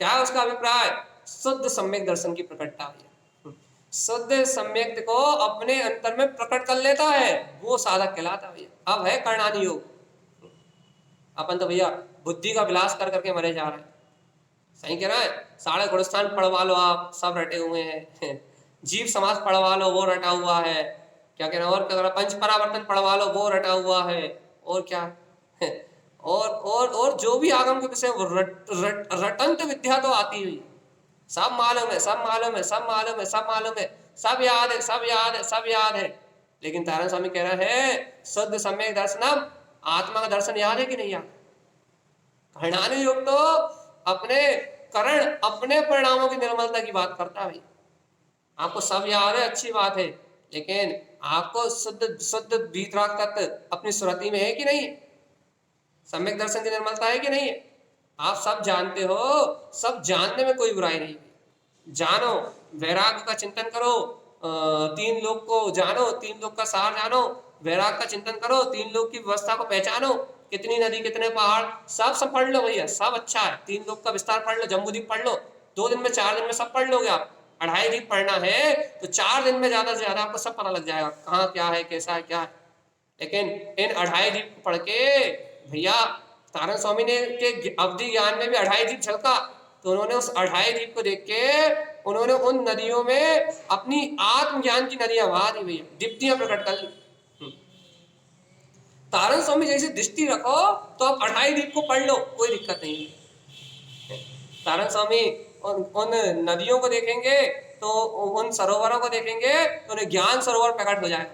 क्या है उसका अभिप्राय, शुद्ध सम्यक दर्शन की प्रकटता है, शुद्ध सम्यक को अपने अंतर में प्रकट कर लेता है, वो साधक कहलाता है भैया। अब है कर्णानी योग, अपन तो भैया बुद्धि का विलास कर करके मरे जा रहे हैं, सही कह रहा है, साढ़े गुणस्थान पढ़वा लो, आप सब रटे हुए हैं, जीव समाज पढ़वा लो, वो रटा हुआ है, क्या कह रहा है, और क्या पंच परावर्तन पढ़वा लो, वो रटा हुआ है, और क्या और जो भी आगम के विषय वो रटंत विद्या तो आती हुई, सब मालूम है, सब मालूम है, सब मालूम है, सब मालूम है, सब याद है, सब याद है, सब याद है। लेकिन तारण स्वामी कह रहा है शुद्ध सम्यक दर्शनम, आत्मा का दर्शन याद है कि नहीं याद? हरणानी योग तो अपने करण, अपने परिणामों की निर्मलता की बात करता है भाई। आपको सब याद है, अच्छी बात है, लेकिन आपको शुद्ध शुद्ध वीतराग तत्व अपनी स्मृति में है कि नहीं? सम्यक दर्शन की निर्मलता है कि नहीं है? आप सब जानते हो, सब जानने में कोई बुराई नहीं। जानो, वैराग्य का चिंतन करो, तीन लोग को जानो, तीन लोग का सार जानो, वैराग्य का चिंतन करो, तीन लोग की व्यवस्था को पहचानो, कितनी नदी कितने पहाड़, सब पढ़ लो भैया, सब अच्छा है। तीन लोग का विस्तार पढ़ लो, जम्बूद्वीप पढ़ लो, 2 दिन में 4 दिन में सब पढ़ लोगे आप। 2.5 दिन पढ़ना है तो 4 दिन में ज्यादा से ज्यादा आपको सब पता लग जाएगा, कहाँ क्या है, कैसा है, क्या है। लेकिन इन 2.5 दिन पढ़ के भैया, तारण स्वामी ने के अवधि ज्ञान में भी 2.5 दिन झलका, तो उन्होंने उस 2.5 दिन को देख के उन्होंने उन नदियों में अपनी आत्मज्ञान की नदियां बहा दी भैया, दीप्तियां प्रकट कर ली। तारण स्वामी जैसे दृष्टि रखो तो आप 2.5 दिन को पढ़ लो, कोई दिक्कत नहीं है। तारण स्वामी उन नदियों को देखेंगे तो, उन सरोवरों को देखेंगे तो उन्हें ज्ञान सरोवर प्रकट हो जाएगा।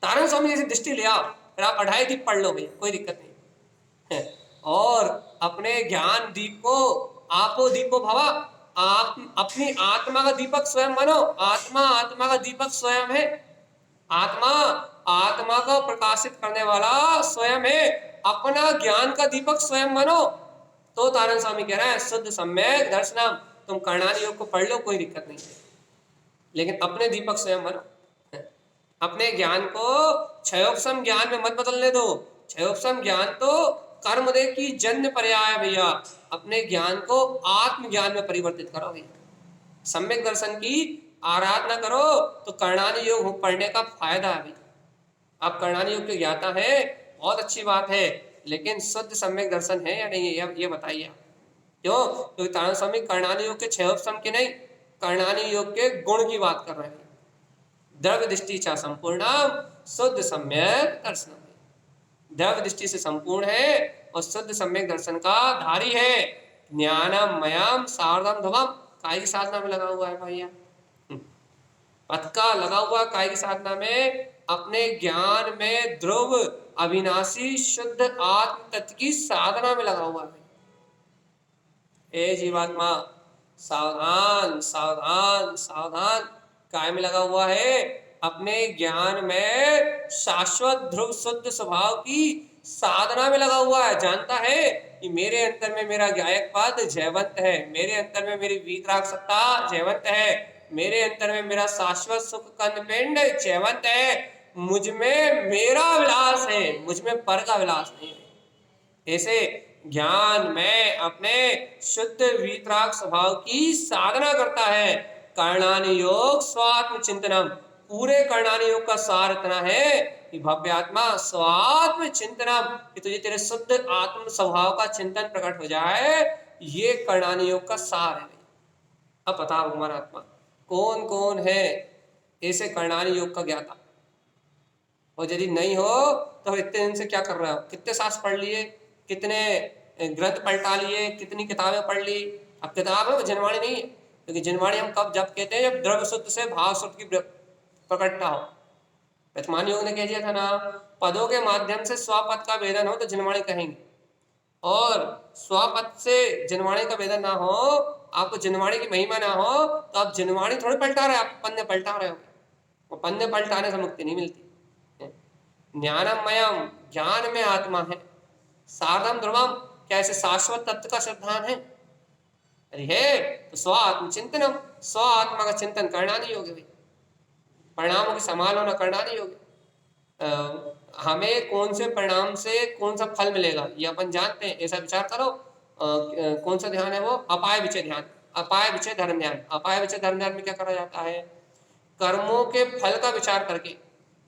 तारण स्वामी जैसी दृष्टि ले आओ, फिर आप 2.5 दिन पढ़ लो भैया, कोई दिक्कत नहीं है। और अपने ज्ञान दीप को, आपो दीपो भवा, आप अपनी आत्मा का दीपक स्वयं बनो। आत्मा का दीपक स्वयं है। आत्मा को प्रकाशित करने वाला स्वयं है। अपना ज्ञान का दीपक स्वयं बनो। तो तारण स्वामी कह रहा है शुद्ध सम्यक दर्शनम, तुम कर्णाली योग को पढ़ लो, कोई दिक्कत नहीं है, लेकिन अपने दीपक स्वयं बनो। अपने ज्ञान को क्षयोपम ज्ञान में मत बदलने दो। क्षयोपम ज्ञान तो कर्मदेह की जन्य पर्याय भैया, अपने ज्ञान को आत्म ज्ञान में परिवर्तित करो भैया। सम्यक दर्शन की आराधना करो तो कर्णानी योग पढ़ने का फायदा है भैया। आप कर्णानी योग के ज्ञाता है, बहुत अच्छी बात है, लेकिन शुद्ध सम्यक दर्शन है या नहीं है ये बताइए आप। क्यों? क्योंकि तारण स्वामी कर्णानी योग के क्षयोपम के नहीं, कर्णानी योग के गुण की बात कर रहे हैं। द्रव्य दृष्टि चा संपूर्ण, शुद्ध सम्यक दर्शन, द्रव्य दृष्टि से संपूर्ण है और शुद्ध सम्यक दर्शन का धारी है। ज्ञानम मयम सार्धम ध्रुवम, काय की साधना में लगा हुआ है भैया, पथ का लगा हुआ काय की साधना में, अपने ज्ञान में ध्रुव अविनाशी शुद्ध आत्म तत्व की साधना में लगा हुआ है। ए जीवात्मा, सावधान सावधान सावधान, काय में लगा हुआ है? अपने ज्ञान में शाश्वत ध्रुव शुद्ध स्वभाव की साधना में लगा हुआ है। जानता है कि मेरे अंतर में मेरा गायक पद जयवंत है, मेरे अंतर में मेरी वीतराग सत्ता जयवंत है, मेरे अंतर में मेरा शाश्वत सुख कंद पिंड जयवंत है, मुझ में मेरा विलास है, मुझ में पर का विलास नहीं है। ऐसे ज्ञान में अपने शुद्ध वीतराग स्वभाव की साधना करता है। कर्णानी योग स्वात्म चिंतनम, पूरे कर्णानी योग का सार इतना है कि भव्य आत्मा स्वात्म चिंतनम, कि तुझे तेरे शुद्ध आत्म स्वभाव का चिंतन प्रकट हो जाए, ये कर्णानी योग का सार है। अब बताओ हमारा आत्मा कौन कौन है ऐसे कर्णानी योग का ज्ञाता? और यदि नहीं हो तो इतने दिन से क्या कर रहा हो? कितने शास्त्र पढ़ लिए, कितने ग्रंथ पलटा लिए, कितनी किताबें पढ़ ली? अब किताब है, जनवाणी नहीं है, क्योंकि जनवाणी हम कब जब कहते हैं जब द्रव्य शुद्ध से भाव शुद्ध की प्रकटता हो। प्रथमान योग ने कह दिया था ना, पदों के माध्यम से स्वपद का वेदन हो तो जनवाणी कहेंगे, और स्वपद से जनवाणी का वेदन ना हो, आपको जनवाणी की महिमा ना हो, तो आप जनवाणी थोड़ी पलटा रहे, आप पन्ने पलटा रहे हो। वो पन्ने पलटाने से मुक्ति नहीं मिलती। ज्ञानमयम, ज्ञान में आत्मा है। सार्धम ध्रुवम, क्या ऐसे शाश्वत तत्व का सिद्धांत है? अरे है तो स्व आत्म चिंतनम, स्व आत्मा का चिंतन करना नहीं होगा भाई, परिणामों की संभाल होना करना नहीं होगा। हमें कौन से परिणाम से कौन सा फल मिलेगा ये अपन जानते हैं, ऐसा विचार करो। कौन सा ध्यान है वो? अपाय विचय ध्यान, अपाय विचय धर्म ध्यान। अपाय विचय धर्म ध्यान में क्या करा जाता है? कर्मों के फल का विचार करके,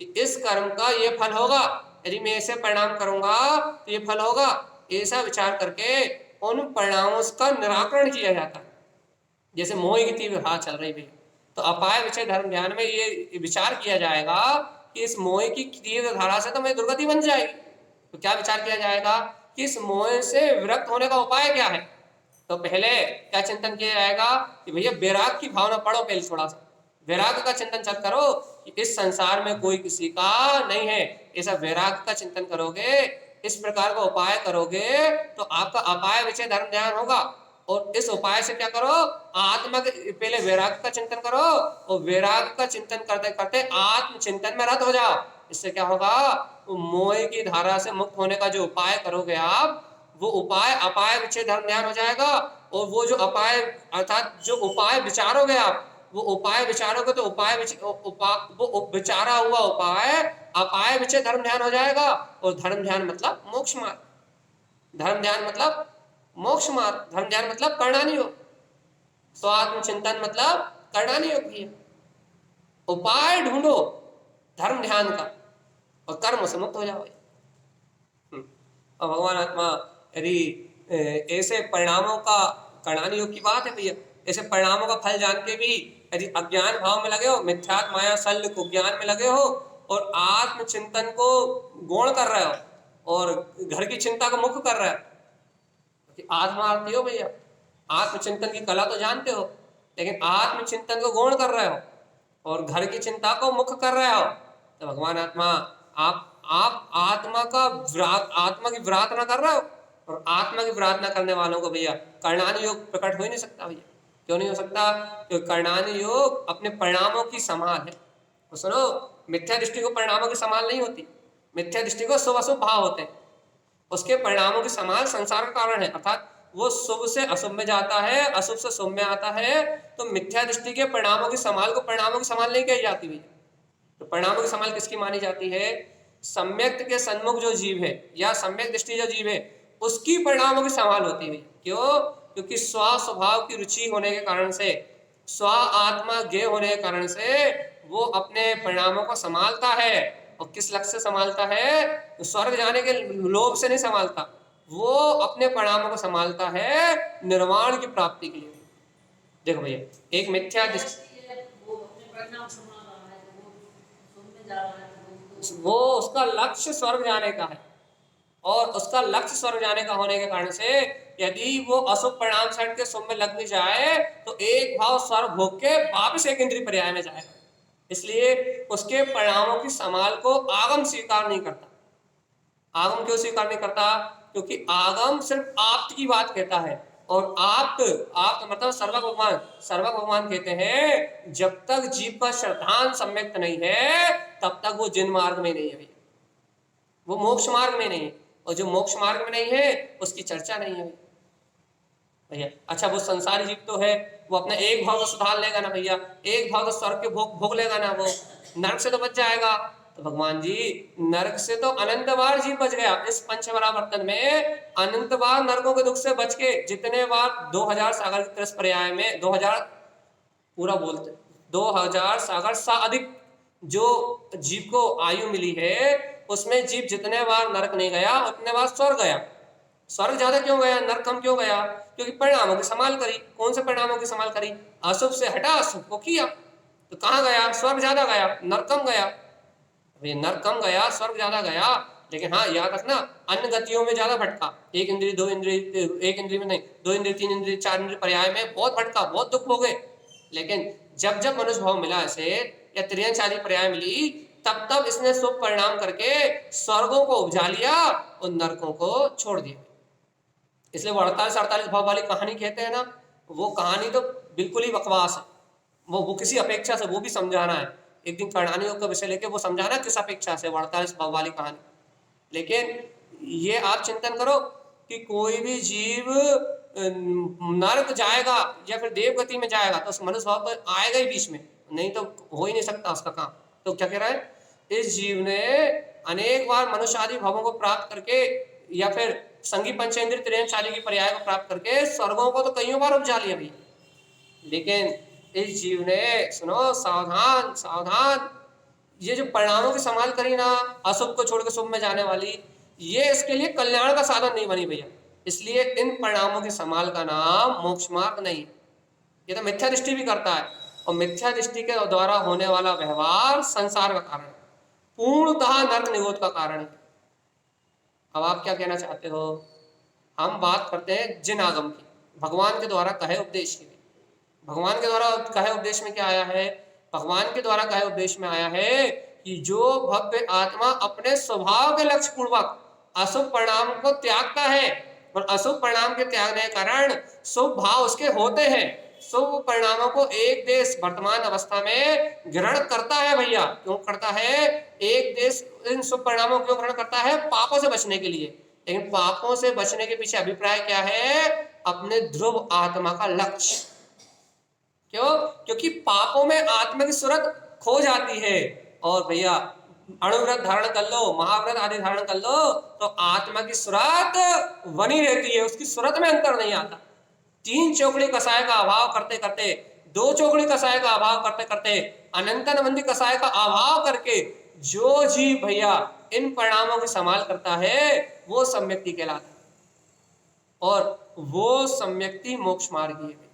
इस कर्म का ये फल होगा, यदि मैं ऐसे परिणाम करूंगा तो ये फल होगा, ऐसा विचार करके उन परिणामों का निराकरण किया जाता है। जैसे मोह की तीव्र हाथ चल रही है, तो अपाय विचय धर्म ध्यान में ये विचार किया जाएगा कि इस मोह की तीव्र धारा से तो मेरी दुर्गति बन जाएगी। तो क्या विचार किया जाएगा कि इस मोह से विरक्त होने का उपाय क्या है। तो पहले क्या चिंतन किया जाएगा कि भैया वैराग की भावना पढ़ो, पहले थोड़ा सा वैराग का चिंतन चल करो कि इस संसार में कोई किसी का नहीं है। ऐसा वैराग का चिंतन करोगे, इस प्रकार का उपाय करोगे तो आपका अपाय विषय धर्म ध्यान होगा। और इस उपाय से क्या करो, आत्मा के पहले वैराग का चिंतन करो और वैराग का चिंतन करते करते आत्म चिंतन में रत हो जाओ। इससे क्या होगा, मोह की धारा से मुक्त होने का जो उपाय करोगे आप, वो उपाय अपाय विच्छेद धर्म ध्यान हो जाएगा। और वो जो अपाय अर्थात जो उपाय विचारोगे आप, वो उपाय विचारोगे तो वो विचारा हुआ उपाय अपाय विच्छेद धर्म ध्यान हो जाएगा। और धर्म ध्यान मतलब मोक्ष मार्ग, धर्म ध्यान मतलब मोक्ष मार्ग, धर्म ध्यान मतलब करणानी योग, स्वात्म चिंतन मतलब करणानी योग भी है। उपाय ढूंढो धर्म ध्यान का और कर्म से मुक्त हो जाओ। और भगवान आत्मा यदि ऐसे परिणामों का, करणानी योग की बात है भैया, ऐसे परिणामों का फल जान के भी यदि अज्ञान भाव में लगे हो, मिथ्यात्म माया शल्य को ज्ञान में लगे हो और आत्म चिंतन को गौण कर रहे हो और घर की चिंता को मुक्त कर रहे हो, आत्मार्थी हो भैया, आत्मचिंतन की कला तो जानते हो, लेकिन आत्मचिंतन को गौण कर रहे हो और घर की चिंता को मुक्त कर रहे हो, तो भगवान आत्मा आप आत्मा की प्रार्थना कर रहे हो। और आत्मा की प्रार्थना करने वालों को भैया करणानी योग प्रकट हो ही नहीं सकता भैया। क्यों नहीं हो सकता? क्योंकि करणानी योग अपने परिणामों की समान है। तो सुनो, मिथ्या दृष्टि को परिणामों की समान नहीं होती, मिथ्या दृष्टि को शुभ अशुभ भाव होते हैं, उसके परिणामों के समान संसार का कारण है। अर्थात वो शुभ से अशुभ में जाता है, अशुभ से शुभ में आता है। तो मिथ्या दृष्टि के परिणामों की समाल को परिणामों की समाल नहीं कही जाती भैया। तो परिणामों की समाल किसकी मानी जाती है? सम्यक के सन्मुख जो जीव है या सम्यक दृष्टि जो जीव है उसकी परिणामों की समाल होती है। क्यों? क्योंकि स्व स्वभाव की रुचि होने के कारण से, स्व आत्मा ज्ञेय होने के कारण से वो अपने परिणामों को संभालता है। और किस लक्ष्य से संभालता है? तो स्वर्ग जाने के लोभ से नहीं संभालता, वो अपने परिणामों को संभालता है निर्वाण की प्राप्ति के लिए। देखो भैया, एक मिथ्या वो उसका लक्ष्य स्वर्ग जाने का है और उसका लक्ष्य स्वर्ग जाने का होने के कारण से यदि वो अशुभ परिणाम से हट के शुभ में लग भी जाए तो एक भाव स्वर्ग भोग के वापस एक इंद्रिय पर्याय में जाएगा। इसलिए उसके परिणामों की समाल को आगम स्वीकार नहीं करता। आगम क्यों स्वीकार नहीं करता? क्योंकि आगम सिर्फ आप्त की बात कहता है और आप्त मतलब सर्वक भगवान कहते हैं जब तक जीव का श्रद्धांत सम्यक्त नहीं है तब तक वो जिन मार्ग में नहीं है, वो मोक्ष मार्ग में नहीं है। और जो मोक्ष मार्ग में नहीं है उसकी चर्चा नहीं है भैया। अच्छा, वो संसारी जीव तो है, वो अपने एक भाव को सुधार लेगा ना भैया, एक भाव तो स्वर्ग के भोग लेगा ना, वो नरक से तो बच जाएगा। तो भगवान जी, नरक से तो अनंत बार जीव बच गया। इस पंचवरावर्तन में अनंत बार नरकों के दुख से बच के, जितने बार 2000 सागर के 30 पर्याय में 2000 पूरा बोलते, 2000 सागर सा अधिक जो जीव को आयु मिली है उसमें जीव जितने बार नरक नहीं गया उतने बार स्वर्ग गया। स्वर्ग ज्यादा क्यों गया, नरक कम क्यों गया? क्योंकि परिणामों की संभाल करी। कौन से परिणामों की संभाल करी? अशुभ से हटा, अशुभ को किया। तो कहाँ गया? स्वर्ग ज्यादा गया, नरक कम गया। नरक कम गया, स्वर्ग ज्यादा गया, लेकिन हाँ याद रखना अन्य गतियों में ज्यादा भटका। एक इंद्रिय, दो इंद्रिय, एक इंद्रिय में नहीं, 2 इंद्रिय, 3 इंद्रिय, 4 इंद्रिय पर्याय में बहुत भटका, बहुत दुख हो गए। लेकिन जब जब मनुष्य भाव मिला इसे या त्रियंश आदि पर्याय मिली तब तब इसने शुभ परिणाम करके स्वर्गों को उपजा लिया और नरकों को छोड़ दिया। इसलिए वो 48-48 भाव वाली कहानी कहते हैं ना, वो कहानी तो बिल्कुल ही बकवास है। वो किसी अपेक्षा से वो भी समझाना है, एक दिन करणानी योग का विषय लेके वो समझाना किस अपेक्षा से, 48 भाव वाली कहानी। लेकिन ये आप चिंतन करो कि कोई भी जीव नरक जाएगा या फिर देवगति में जाएगा तो मनुष्य भाव तो आएगा ही बीच में, नहीं तो हो ही नहीं सकता उसका काम। तो क्या कह रहा है, इस जीव ने अनेक बार मनुष्य आदि भावों को प्राप्त करके या फिर संगी पंचेंद्रिय त्रियंश आदि की पर्याय को प्राप्त करके स्वर्गों को तो कईयों बार उपजा लिया भैया। लेकिन इस जीव ने, सुनो, सावधान सावधान, ये जो परिणामों की संभाल करी ना, अशुभ को छोड़ के शुभ में जाने वाली, ये इसके लिए कल्याण का साधन नहीं बनी भैया। इसलिए इन परिणामों की संभाल का नाम मोक्ष मार्ग नहीं। ये तो मिथ्या दृष्टि भी करता है और मिथ्या दृष्टि के द्वारा होने वाला व्यवहार संसार का कारण है, पूर्णतः नरक निगोद का कारण है। अब आप क्या कहना चाहते हो? हम बात करते हैं जिन आगम की, भगवान के द्वारा कहे उपदेश की। भगवान के द्वारा कहे उपदेश में क्या आया है? भगवान के द्वारा कहे उपदेश में आया है कि जो भव्य आत्मा अपने स्वभाव के लक्ष्य पूर्वक अशुभ परिणाम को त्यागता है और अशुभ परिणाम के त्यागने के कारण शुभ भाव उसके होते हैं, शुभ परिणामों को एक देश वर्तमान अवस्था में ग्रहण करता है। भैया क्यों करता है? एक देश इन शुभ परिणामों को क्यों ग्रहण करता है? पापों से बचने के लिए। लेकिन पापों से बचने के पीछे अभिप्राय क्या है? अपने ध्रुव आत्मा का लक्ष्य। क्यों? क्योंकि पापों में आत्मा की सूरत खो जाती है। और भैया अणुव्रत धारण कर लो, महाव्रत आदि धारण कर लो, तो आत्मा की सूरत बनी रहती है, उसकी सूरत में अंतर नहीं आता। 3 चौकड़ी कसाय का अभाव करते करते, 2 चौकड़ी कसाय का अभाव करते करते, अनंतन कसाय का अभाव करके जो जीव भैया इन परिणामों की संभाल करता है वो सम्यक्ति कहलाता है, और वो सम्यक्ति मोक्ष मार्गी है।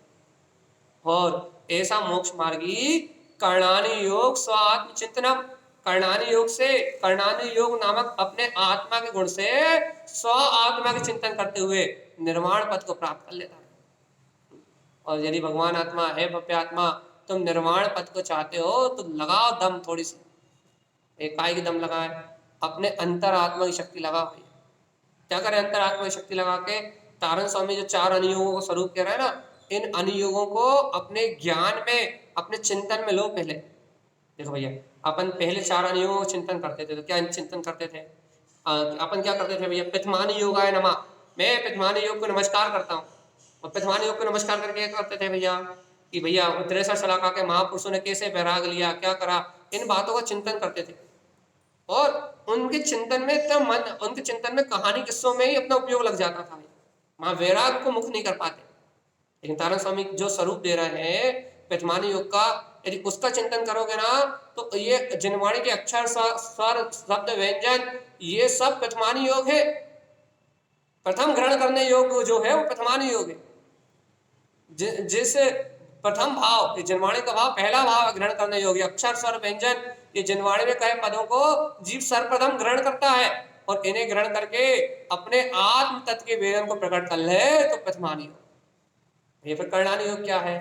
और ऐसा मोक्ष मार्गी कर्णानि योग स्व आत्म चिंतनम, कर्णानि योग से, कर्णानि योग नामक अपने आत्मा के गुण से स्व आत्मा के चिंतन करते हुए निर्वाण पद को प्राप्त कर लेता है। और यदि भगवान आत्मा है, भव्य आत्मा, तुम निर्वाण पद को चाहते हो तो लगाओ दम, थोड़ी सी एकाई की दम लगाए, अपने अंतर आत्मा की शक्ति लगाओ। क्या करें अंतर आत्मा की शक्ति लगा के? तारण स्वामी जो 4 अनुयोगों को स्वरूप कह रहे हैं ना, इन अनुयोगों को अपने ज्ञान में, अपने चिंतन में लो। पहले देखो भैया, अपन पहले 4 अनुयोगों को चिंतन करते थे, तो क्या चिंतन करते थे? अपन क्या करते थे भैया? पिथमानी योगाय नमः, मैं पिथमानी योग को नमस्कार करता हूँ। और पिथमानी योग को नमस्कार करके क्या करते थे भैया? कि भैया 63 शलाका के महापुरुषों ने कैसे वैराग लिया, क्या करा, इन बातों का चिंतन करते थे। और उनके चिंतन में इतना मन, उनके चिंतन में कहानी किस्सों में ही अपना उपयोग लग जाता था। वहां वैराग को मुक्त नहीं कर पाते। लेकिन तारण स्वामी जो स्वरूप दे रहे हैं पिथमानी योग का, यदि उसका चिंतन करोगे ना, तो ये जिनवाणी के अक्षर, स्वर, शब्द, व्यंजन, ये सब पिथमानी योग है। प्रथम ग्रहण करने योग जो है वो पिथमानी योग है। जैसे प्रथम भाव, ये जिनवाणी का भाव, पहला भाव ग्रहण करने योग्य, अक्षर, स्वर, व्यंजन, ये जिनवाणी में कहे पदों को जीव सर्वप्रथम ग्रहण करता है, और इन्हें ग्रहण करके अपने आत्म तत्व के वेदन को प्रकट कर ले तो प्रथमानी योग। ये फिर कर्णानी योग क्या है?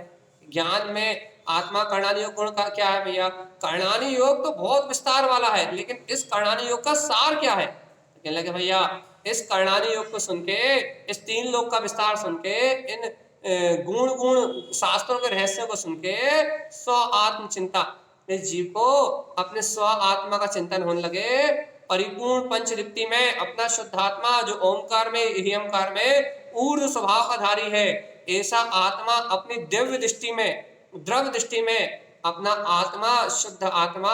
ज्ञान में आत्मा कर्णानी योग गुण का क्या है भैया? कर्णानी योग तो बहुत विस्तार वाला है, लेकिन इस कर्णानी योग का सार क्या है? कहने लगे भैया इस कर्णानी योग को सुन के, इस 3 लोक का विस्तार सुन के, इन गुण शास्त्रों के रहस्यों को सुन के स्व आत्म चिंता, इस जीव को अपने स्व आत्मा का चिंतन होने लगे। परिपूर्ण पंचदीप्ति में अपना शुद्धात्मा जो ओंकार में, हियमकार में ऊर्ध्व स्वभाव का धारी है, ऐसा आत्मा अपनी दिव्य दृष्टि में, द्रव्य दृष्टि में अपना आत्मा, शुद्ध आत्मा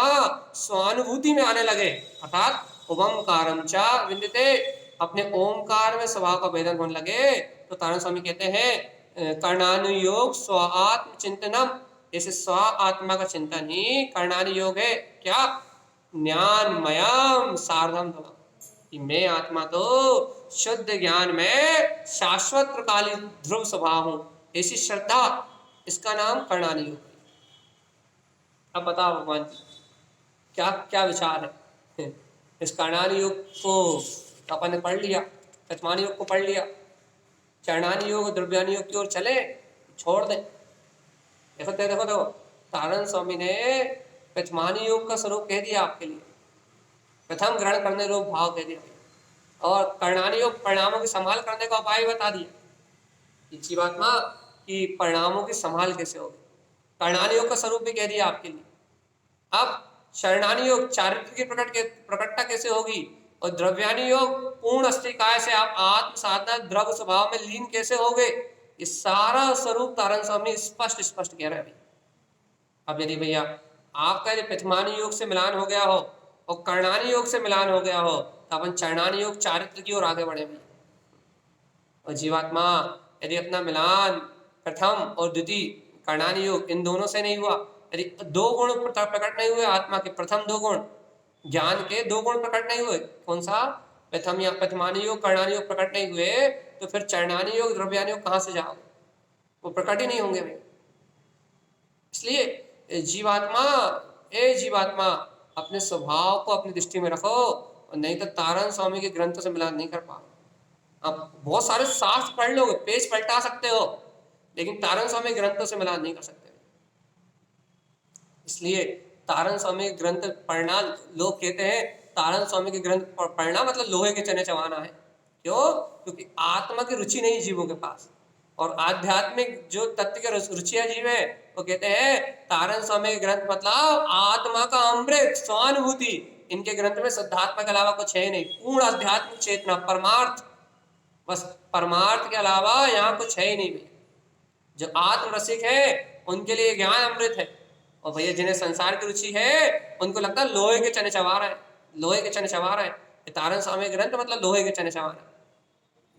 स्वानुभूति में आने लगे। अर्थात ओमकारम च विंदते, अपने ओंकार में स्वभाव का भेदन होने लगे। तो तारण स्वामी कहते हैं कर्णानुयोग स्व आत्म चिंतनम, ऐसे स्व आत्मा का चिंतन ही कर्णानि योग है। क्या? ज्ञानमयम सार्धम, कि मैं आत्मा तो शुद्ध ज्ञान में शाश्वत प्रकालित ध्रुव स्वभाव हूं, ऐसी श्रद्धा, इसका नाम कर्णानि योग है। अब बताओ भगवान जी क्या क्या विचार है? इस कर्णानि योग को अपन ने पढ़ लिया, पिथमानी योग को पढ़ लिया, चरणानि योग, द्रव्यानि योग की ओर चले, छोड़ दे। देखो देखो देखो, तारण स्वामी ने पिथमानी योग का स्वरूप कह दिया आपके लिए, प्रथम ग्रहण करने रूप भाव कह दिया, और कर्णानि योग परिणामों की संभाल करने का उपाय बता दिया। इसी बात ना कि परिणामों की संभाल कैसे होगी, कर्णानि योग का स्वरूप भी कह दिया आपके लिए। अब शरणानि योग चारित्र की प्रकटता कैसे होगी, और द्रव्यानि योग पूर्ण अस्थिकाय से आप आत्म साधना द्रव्य स्वभाव में लीन कैसे हो गए, इस सारा स्वरूप तारण स्वामी स्पष्ट स्पष्ट कह रहे हैं। अब यदि भैया आपका यदि पिथमानी योग से मिलान हो गया हो और कर्णानि योग से मिलान हो गया हो, तो अपन चरणानि योग चारित्र की ओर आगे बढ़े भैया। और जीवात्मा यदि अपना मिलान प्रथम और द्वितीय कर्णानि योग इन दोनों से नहीं हुआ, यदि 2 गुण प्रकट नहीं हुए आत्मा के, प्रथम 2 गुण ज्ञान के 2 गुण प्रकट नहीं हुए, कौन सा? प्रथम या पिथमानी योग, कर्णानि योग प्रकट नहीं हुए, तो फिर चरणानि योग, द्रव्यानि योग कहां से जाओगे? वो प्रकट ही नहीं होंगे भाई। इसलिए जीवात्मा, ए जीवात्मा, अपने स्वभाव को अपनी दृष्टि में रखो, नहीं तो तारण स्वामी के ग्रंथों से मिलान नहीं कर पाओ। आप बहुत सारे शास्त्र पढ़ लोगे, पेज पलटा सकते हो, लेकिन तारण स्वामी ग्रंथों से मिलान नहीं कर सकते। इसलिए तारण स्वामी के ग्रंथ पढ़ना, लोग कहते हैं तारण स्वामी के ग्रंथ पढ़ना मतलब लोहे के चने चबाना है। क्यों? क्योंकि आत्मा की रुचि नहीं जीवों के पास, और आध्यात्मिक जो तत्व के रुचियां जीव है वो कहते हैं तारण स्वामी के ग्रंथ मतलब आत्मा का अमृत, स्वानुभूति। इनके ग्रंथ में शुद्धात्मा के अलावा कुछ है नहीं, पूर्ण आध्यात्मिक चेतना, परमार्थ, बस परमार्थ के अलावा यहाँ कुछ है ही नहीं भैया। जो आत्मरसिक है उनके लिए ज्ञान अमृत है, और भैया जिन्हें संसार की रुचि है उनको लगता है लोहे के चने चबा रहा है, लोहे के चने चबा रहा है। तारण स्वामी ग्रंथ मतलब लोहे के चने चबा रहा है,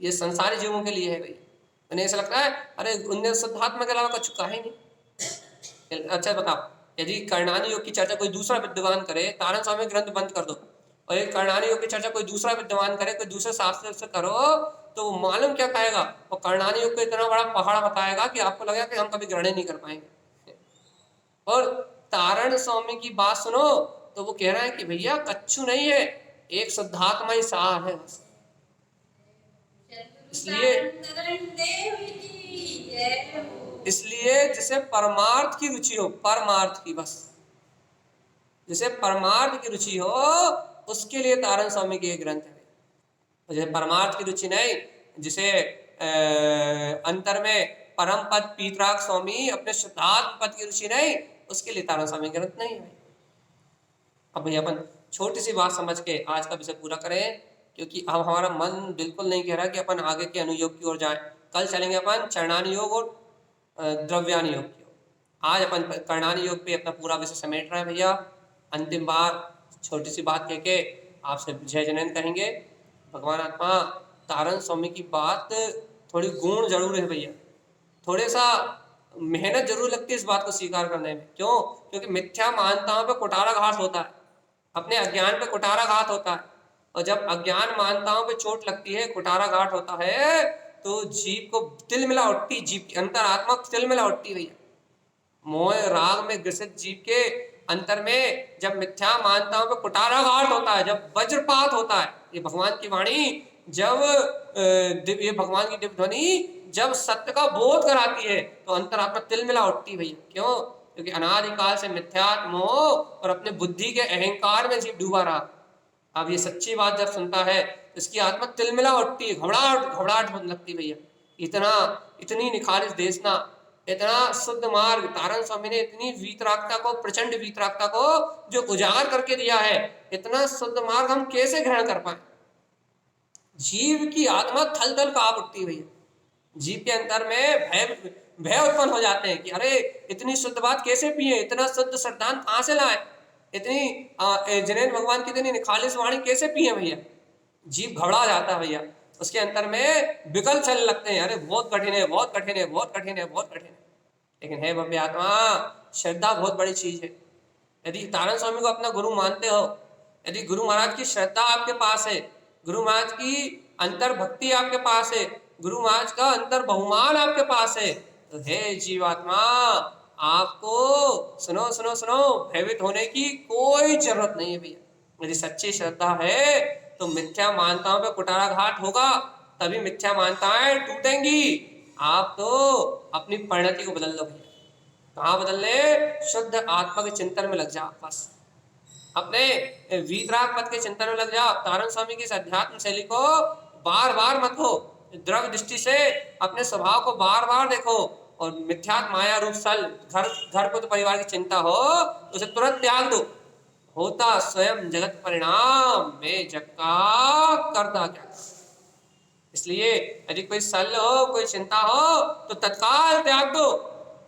ये संसारी जीवों के लिए है भैया। उन्हें ऐसा लगता है अरे उनने शुद्धात्मा के अलावा कुछ कहा ही नहीं। अच्छा बताओ, यदि कर्णानी योग की चर्चा कोई दूसरा विद्वान करे, तारण स्वामी ग्रंथ बंद कर दो, और यदि कर्णानी योग की चर्चा कोई दूसरा विद्वान करे, कोई दूसरे शास्त्र से करो, तो वो मालूम क्या कहेगा? और कर्णानी योग को इतना बड़ा पहाड़ बताएगा कि आपको लगेगा कि हम कभी ग्रहण नहीं कर पाएंगे। और तारण स्वामी की बात सुनो तो वो कह रहा है कि भैया कच्छु नहीं है, एक शुद्धात्मा ही सार है बस। इसलिए जिसे परमार्थ की रुचि हो, परमार्थ की, बस जिसे परमार्थ की रुचि हो उसके लिए तारण स्वामी के ग्रंथ है। जिसे परमार्थ की रुचि नहीं, जिसे अंतर में परम पद पीतराग स्वामी अपने शुद्धात्म पद की रुचि नहीं, उसके लिए तारण स्वामी ग्रंथ नहीं है। अब भैया अपन छोटी सी बात समझ के आज का विषय पूरा करें, क्योंकि अब हमारा मन बिल्कुल नहीं कह रहा कि अपन आगे के अनुयोग की ओर जाएं। कल चलेंगे अपन चरणानी योग और द्रव्यानी योग की ओर। आज अपन कर्णानी योग पे अपना पूरा विषय समेट रहे हैं भैया। अंतिम बार छोटी सी बात कह के आपसे जय जैनंद कहेंगे। भगवान आत्मा तारण स्वामी की बात थोड़ी गूढ़ जरूर है भैया, थोड़े सा मेहनत जरूर लगती है इस बात को स्वीकार करने में। क्यों? क्योंकि मिथ्या मानताओं पे कुठाराघात होता है, अपने अज्ञान पे कुठाराघात होता है, और जब अज्ञान मानताओं पे चोट लगती है, कुठाराघात होता है, तो जीव को तिल मिला उठती, जीव की अंतरात्मा तिल मिला उठती भैया। मोह राग में ग्रसित जीव के अंतर में जब मिथ्या मानताओं पे कुठाराघात होता है, जब वज्रपात होता है, ये भगवान की वाणी, जब ये भगवान की दिव्य ध्वनि जब सत्य का बोध कराती है, तो अंतरात्मा तिल मिला उठती भैया। क्यों? क्योंकि अनादिकाल से मिथ्यात्म मोह और अपने बुद्धि के अहंकार में जीव डूबा रहा। अब ये सच्ची बात जब सुनता है तो इसकी आत्मा तिलमिला उठती है, घबराहट घबराहट होने लगती भैया। इतनी निखारिस देशना, इतना शुद्ध मार्ग तारण स्वामी ने इतनी वीतरागता को, प्रचंड वीतरागता को जो उजागर करके दिया है, इतना शुद्ध मार्ग हम कैसे ग्रहण कर पाए? जीव की आत्मा थल थल कांप उठती है भैया। जीव के अंतर में भय उत्पन्न हो जाते हैं कि अरे इतनी शुद्ध बात कैसे पिए, इतना शुद्ध श्रद्धांत कहां से लाए, इतनी जैन भगवान की इतनी खालिस वाणी कैसे पिए भैया। जीव घबरा जाता है भैया, उसके अंतर में विकल्प चलने लगते हैं, अरे बहुत कठिन है, बहुत कठिन है, बहुत कठिन है, बहुत कठिन है। लेकिन है भव्य आत्मा, श्रद्धा बहुत बड़ी चीज है। यदि तारण स्वामी को अपना गुरु मानते हो, यदि गुरु महाराज की श्रद्धा आपके पास है, गुरु महाराज की अंतर भक्ति आपके पास है, गुरु महाराज का अंतर बहुमान आपके पास है, तो हे जीवात्मा, आपको सुनो सुनो सुनो, भयभीत होने की कोई जरूरत नहीं है भैया। यदि सच्ची श्रद्धा है तो मिथ्या मानताओं पे कुठाराघात होगा, तभी मिथ्या मानताएं टूटेंगी। आप तो अपनी परिणति को बदल लो भैया। कहाँ बदल ले? शुद्ध आत्मा के चिंतन में लग जाओ, बस अपने वीतराग पद के चिंतन में लग जाओ। तारण स्वामी की इस अध्यात्म शैली को बार बार मत हो, द्रव्य दृष्टि से अपने स्वभाव को बार बार देखो, और मिथ्यात्म माया रूप सल घर को तो परिवार की चिंता हो, उसे तुरंत त्याग दो। होता स्वयं जगत परिणाम, में जग का करता क्या। इसलिए यदि कोई सल हो, कोई चिंता हो, तो तत्काल त्याग दो,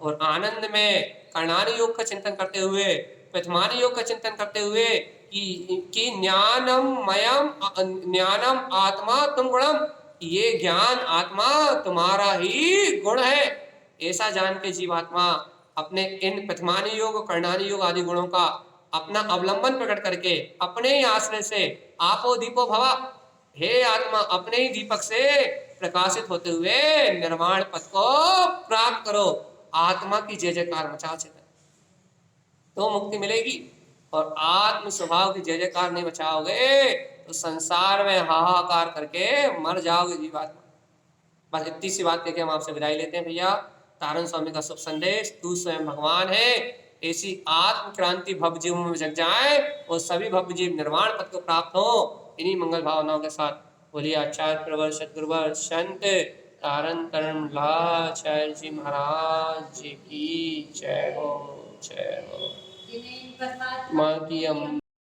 और आनंद में कर्णानी योग का चिंतन करते हुए, प्रथमानी योग का चिंतन करते हुए कि ज्ञानम आत्मा तुम गुणम, ये ज्ञान आत्मा तुम्हारा ही गुण है, ऐसा जान के जीवात्मा अपने इन प्रथमानी योग, कर्णानी योग आदि गुणों का अपना अवलंबन प्रकट करके अपने ही आश्रय से आपो दीपो भवा, हे आत्मा अपने ही दीपक से प्रकाशित होते हुए निर्वाण पथ को प्राप्त करो। आत्मा की जय जयकार मचा चेतन, तो मुक्ति मिलेगी। और आत्म स्वभाव की जय जयकार नहीं बचाओगे तो संसार में हाहाकार करके मर जाओगे जीवात्मा। बस इतनी सी बात कहकर हम आपसे विदाई लेते हैं भैया। तारण स्वामी का शुभ संदेश, तू स्वयं भगवान है, ऐसी आत्म क्रांति भव जीव में जग जाए और सभी भव जीव निर्वाण पद को प्राप्त हो। इन्हीं मंगल भावनाओं के साथ बोलिए आचार्य प्रवर सदगुरुवर संत तारण तरण लाचार्य जी महाराज जी की जय हो, जय हो। माँ की